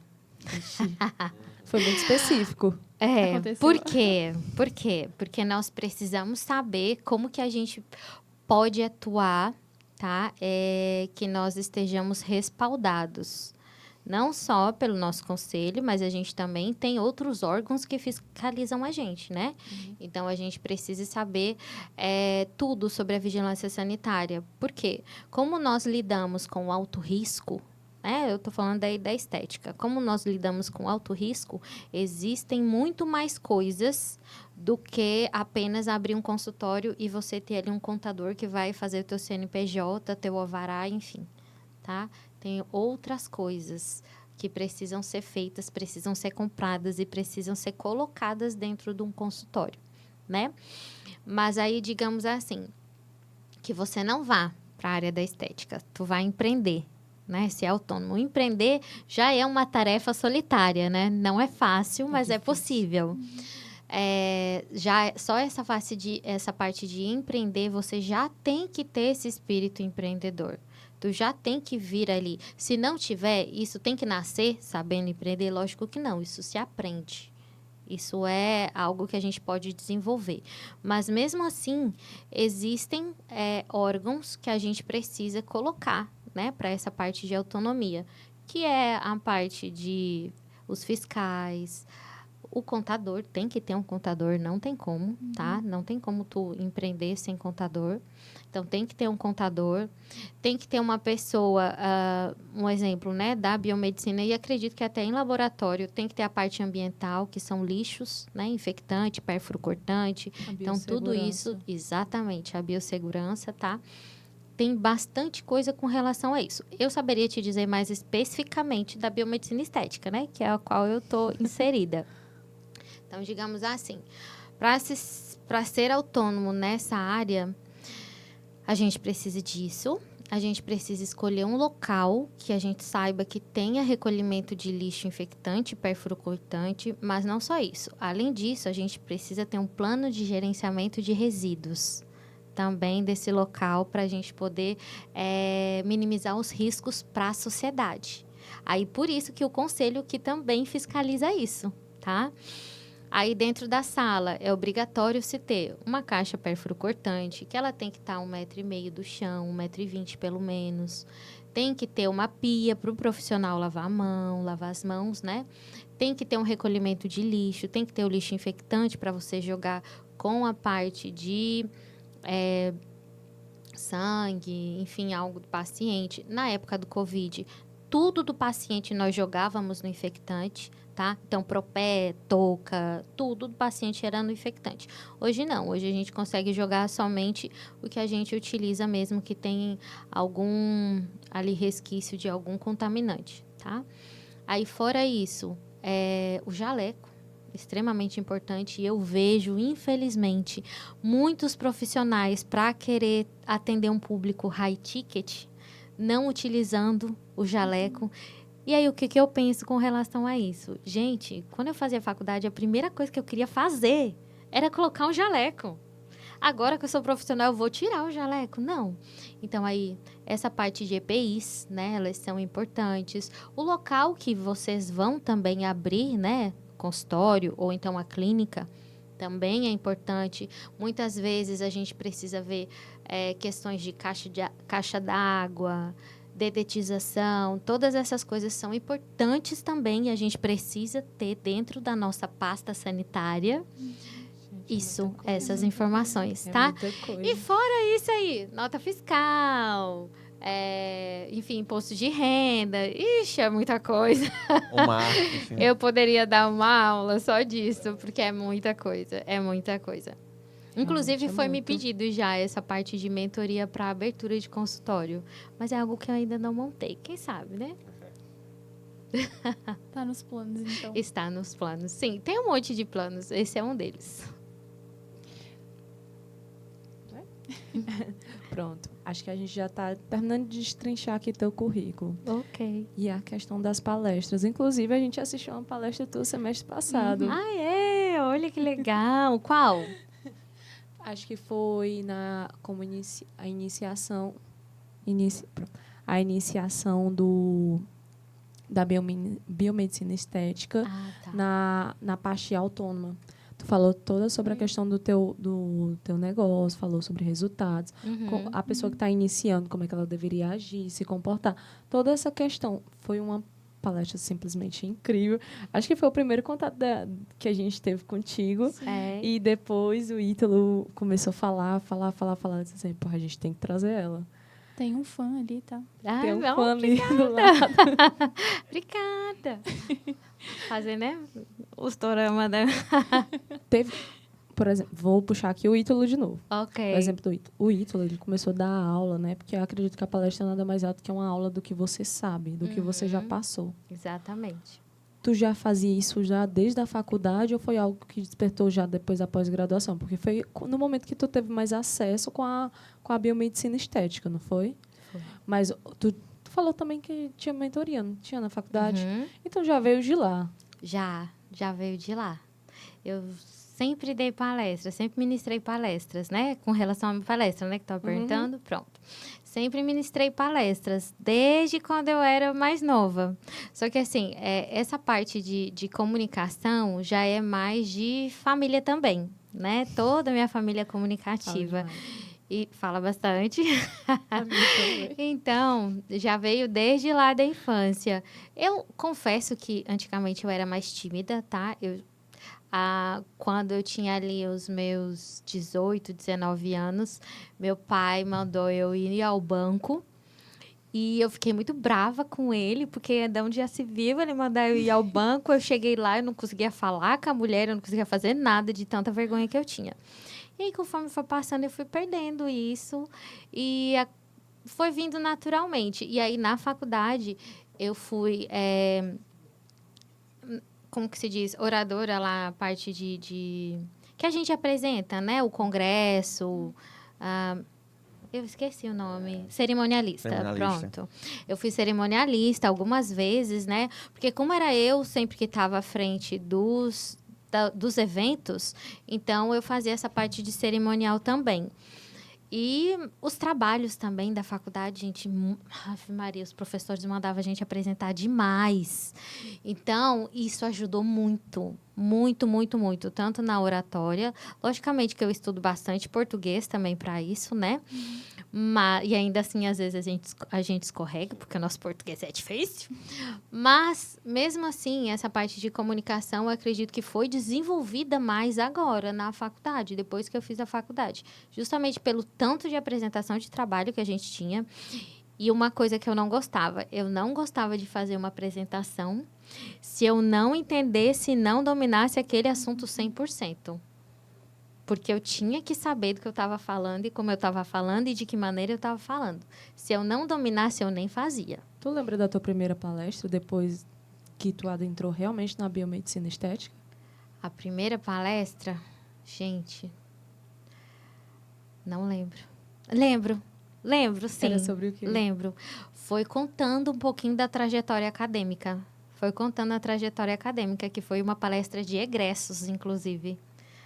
Foi muito específico. Aconteceu. Por quê? Por quê? Porque nós precisamos saber como que a gente pode atuar, tá? Que nós estejamos respaldados. Não só pelo nosso conselho, mas a gente também tem outros órgãos que fiscalizam a gente, né? Então, a gente precisa saber tudo sobre a vigilância sanitária. Por quê? Como nós lidamos com alto risco, eu estou falando aí da estética. Como nós lidamos com alto risco, existem muito mais coisas do que apenas abrir um consultório e você ter ali um contador que vai fazer o teu CNPJ, teu alvará, enfim, tá? Tem outras coisas que precisam ser feitas, precisam ser compradas e precisam ser colocadas dentro de um consultório, né? Mas aí, digamos assim, que você não vá para a área da estética, tu vai empreender, né? Ser autônomo. Empreender já é uma tarefa solitária, né? Não é fácil, mas é possível. Já só essa parte de empreender, você já tem que ter esse espírito empreendedor. Tu já tem que vir ali. Se não tiver, isso tem que nascer sabendo empreender? Lógico que não, isso se aprende. Isso é algo que a gente pode desenvolver. Mas, mesmo assim, existem órgãos que a gente precisa colocar, né, para essa parte de autonomia, que é a parte de os fiscais, o contador. Tem que ter um contador, não tem como, tá? Não tem como tu empreender sem contador. Então, tem que ter um contador, tem que ter uma pessoa, um exemplo, né, da biomedicina, e acredito que até em laboratório tem que ter a parte ambiental, que são lixos, né, infectante, pérfuro cortante. Então, tudo isso, exatamente, a biossegurança, tá? Tem bastante coisa com relação a isso. Eu saberia te dizer mais especificamente da biomedicina estética, né, que é a qual eu estou inserida. Então, digamos assim, para ser autônomo nessa área, a gente precisa disso. A gente precisa escolher um local que a gente saiba que tenha recolhimento de lixo infectante, pérfuro cortante, mas não só isso. Além disso, a gente precisa ter um plano de gerenciamento de resíduos também desse local para a gente poder minimizar os riscos para a sociedade. Aí, por isso que o conselho que também fiscaliza isso, tá? Aí, dentro da sala, é obrigatório se ter uma caixa pérfuro cortante, que ela tem que estar 1,5 m do chão, 1,20 m pelo menos. Tem que ter uma pia para o profissional lavar a mão, lavar as mãos, né? Tem que ter um recolhimento de lixo, tem que ter o lixo infectante para você jogar com a parte de sangue, enfim, algo do paciente. Na época do Covid, tudo do paciente nós jogávamos no infectante, tá? Então, propé, touca, tudo do paciente era no infectante. Hoje não, hoje a gente consegue jogar somente o que a gente utiliza mesmo, que tem algum ali resquício de algum contaminante, tá? Aí, fora isso, o jaleco, extremamente importante, e eu vejo, infelizmente, muitos profissionais para querer atender um público high ticket, não utilizando o jaleco. E aí, o que eu penso com relação a isso? Gente, quando eu fazia faculdade, a primeira coisa que eu queria fazer era colocar um jaleco. Agora que eu sou profissional, eu vou tirar o jaleco? Não. Então, aí, essa parte de EPIs, né, elas são importantes. O local que vocês vão também abrir, né, consultório ou então a clínica, também é importante. Muitas vezes a gente precisa ver questões de caixa d'água, dedetização, todas essas coisas são importantes também e a gente precisa ter dentro da nossa pasta sanitária essas informações, tá? E fora isso aí, nota fiscal, enfim, imposto de renda, ixi, é muita coisa. O marketing. Eu poderia dar uma aula só disso, porque é muita coisa, Inclusive, foi me pedido já essa parte de mentoria para abertura de consultório. Mas é algo que eu ainda não montei. Quem sabe, né? Tá nos planos, então. Está nos planos. Sim, tem um monte de planos. Esse é um deles. Pronto. Acho que a gente já está terminando de destrinchar aqui teu currículo. Ok. E a questão das palestras. Inclusive, a gente assistiu uma palestra tua semestre passado. Ah, é? Olha que legal. Qual? Acho que foi a iniciação da biomedicina estética na parte autônoma. Tu falou toda sobre a questão do teu negócio, falou sobre resultados, a pessoa que está iniciando, como é que ela deveria agir, se comportar. Toda essa questão foi uma palestra simplesmente incrível. Acho que foi o primeiro contato que a gente teve contigo. E depois o Ítalo começou a falar. Disse assim, a gente tem que trazer ela. Tem um fã ali, tá? Tem um fã ali do lado. Obrigada. Fazer, né? Os dorama, né? Teve, por exemplo, vou puxar aqui o Ítalo de novo. Ok. O exemplo do Ítalo. O Ítalo, ele começou a dar aula, né? Porque eu acredito que a palestra nada mais é do que uma aula do que você sabe, do que você já passou. Exatamente. Tu já fazia isso já desde a faculdade ou foi algo que despertou já depois da pós-graduação? Porque foi no momento que tu teve mais acesso com a biomedicina estética, não foi? Foi. Mas tu falou também que tinha mentoria, não tinha na faculdade? Então já veio de lá. Já veio de lá. Eu sempre dei palestras, sempre ministrei palestras, né? Com relação à minha palestra, né? Que estava perguntando, pronto. Sempre ministrei palestras, desde quando eu era mais nova. Só que, assim, essa parte de comunicação já é mais de família também, né? Toda a minha família é comunicativa. E fala bastante. Então, já veio desde lá da infância. Eu confesso que antigamente eu era mais tímida, tá? Quando eu tinha ali os meus 18, 19 anos, meu pai mandou eu ir ao banco. E eu fiquei muito brava com ele, porque de onde já se viu ele mandar eu ir ao banco. Eu cheguei lá, eu não conseguia falar com a mulher, eu não conseguia fazer nada de tanta vergonha que eu tinha. E aí, conforme foi passando, eu fui perdendo isso. E foi vindo naturalmente. E aí, na faculdade, eu fui... como que se diz? Oradora lá, a parte de que a gente apresenta, né? O congresso... eu esqueci o nome. Cerimonialista. Pronto. Eu fui cerimonialista algumas vezes, né? Porque como era eu sempre que estava à frente dos eventos, então eu fazia essa parte de cerimonial também. E os trabalhos também da faculdade, gente, Ave Maria, os professores mandavam a gente apresentar demais. Então, isso ajudou muito, muito, muito, muito, tanto na oratória. Logicamente que eu estudo bastante português também para isso, né? E ainda assim, às vezes, a gente escorrega, porque o nosso português é difícil. Mas, mesmo assim, essa parte de comunicação, eu acredito que foi desenvolvida mais agora na faculdade, depois que eu fiz a faculdade. Justamente pelo tanto de apresentação de trabalho que a gente tinha. E uma coisa que eu não gostava de fazer uma apresentação se eu não entendesse e não dominasse aquele assunto 100%. Porque eu tinha que saber do que eu estava falando e como eu estava falando e de que maneira eu estava falando. Se eu não dominasse, eu nem fazia. Tu lembra da tua primeira palestra, depois que tu adentrou realmente na biomedicina estética? A primeira palestra, gente, não lembro. Lembro, sim. Era sobre o quê? Lembro. Foi contando um pouquinho da trajetória acadêmica. Que foi uma palestra de egressos, inclusive.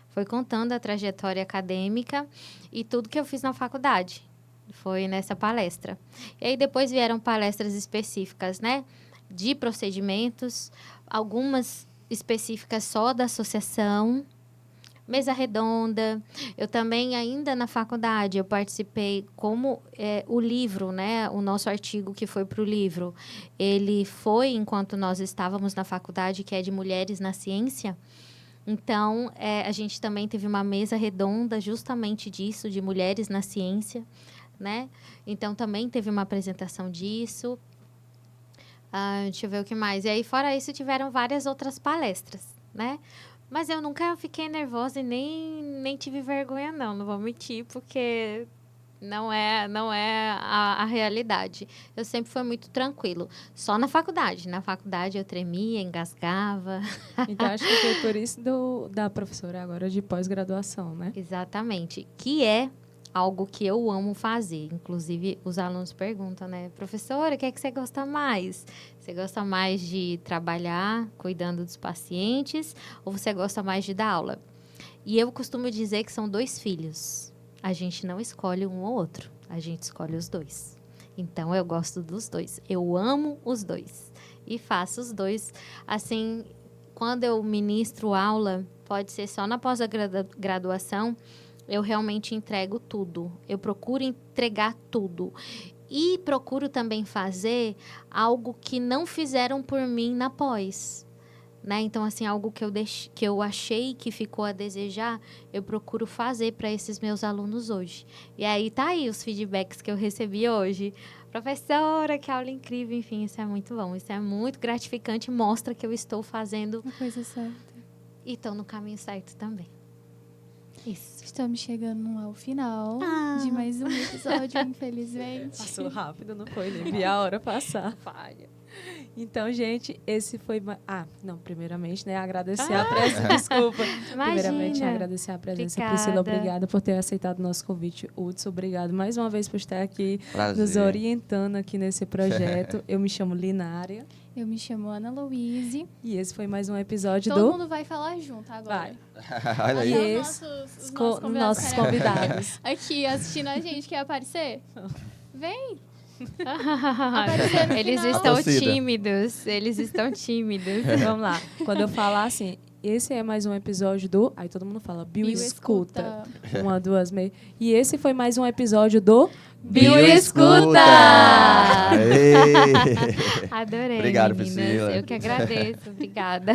Foi contando a trajetória acadêmica e tudo que eu fiz na faculdade. Foi nessa palestra. E aí, depois vieram palestras específicas, né? De procedimentos, algumas específicas só da associação, mesa redonda. Eu também, ainda na faculdade, eu participei como o livro, né? O nosso artigo que foi para o livro. Ele foi enquanto nós estávamos na faculdade, que é de Mulheres na Ciência. Então, a gente também teve uma mesa redonda justamente disso, de mulheres na ciência, né? Então, também teve uma apresentação disso. Deixa eu ver o que mais. E aí, fora isso, tiveram várias outras palestras, né? Mas eu nunca fiquei nervosa e nem tive vergonha, não vou mentir, porque não é a realidade. Eu sempre fui muito tranquilo. Só na faculdade. Na faculdade eu tremia, engasgava. Então, acho que foi por isso da professora agora de pós-graduação, né? Exatamente. Que é algo que eu amo fazer. Inclusive, os alunos perguntam, né? Professora, o que é que você gosta mais? Você gosta mais de trabalhar cuidando dos pacientes ou você gosta mais de dar aula? E eu costumo dizer que são 2 filhos. A gente não escolhe um ou outro. A gente escolhe os 2. Então, eu gosto dos 2. Eu amo os 2. E faço os 2. Assim, quando eu ministro aula, pode ser só na pós-graduação, eu realmente entrego tudo. Eu procuro entregar tudo. E procuro também fazer algo que não fizeram por mim na pós. Né? Então, assim, algo que eu achei que ficou a desejar, eu procuro fazer para esses meus alunos hoje. E aí, tá aí os feedbacks que eu recebi hoje. Professora, que aula incrível. Enfim, isso é muito bom. Isso é muito gratificante. Mostra que eu estou fazendo... Uma coisa certa. E estou no caminho certo também. Isso. Estamos chegando ao final de mais um episódio, infelizmente. Passou rápido, não foi? Nem vi a hora passar. Falha. Então, gente, esse foi... primeiramente, né, agradecer a presença. Desculpa. Imagina. Primeiramente, agradecer a presença. Obrigada. Priscila, obrigada por ter aceitado o nosso convite. Hudson, obrigado mais uma vez por estar aqui Prazer. nos orientando aqui nesse projeto. Eu me chamo Linária. Eu me chamo Ana Louise. E esse foi mais um episódio Todo mundo vai falar junto agora. Vai. Olha aí. Até E os nossos convidados. Aqui, assistindo a gente. Quer aparecer? Vem! Aparecer no Eles final. estão Torcida. tímidos. Eles estão tímidos. Vamos lá. Quando eu falar assim, esse é mais um episódio do... Aí todo mundo fala, Bioescuta. 1, 2, meio. E esse foi mais um episódio do... Bioescuta! Aê! Adorei, Obrigado, meninas. Priscila. Eu que agradeço. Obrigada.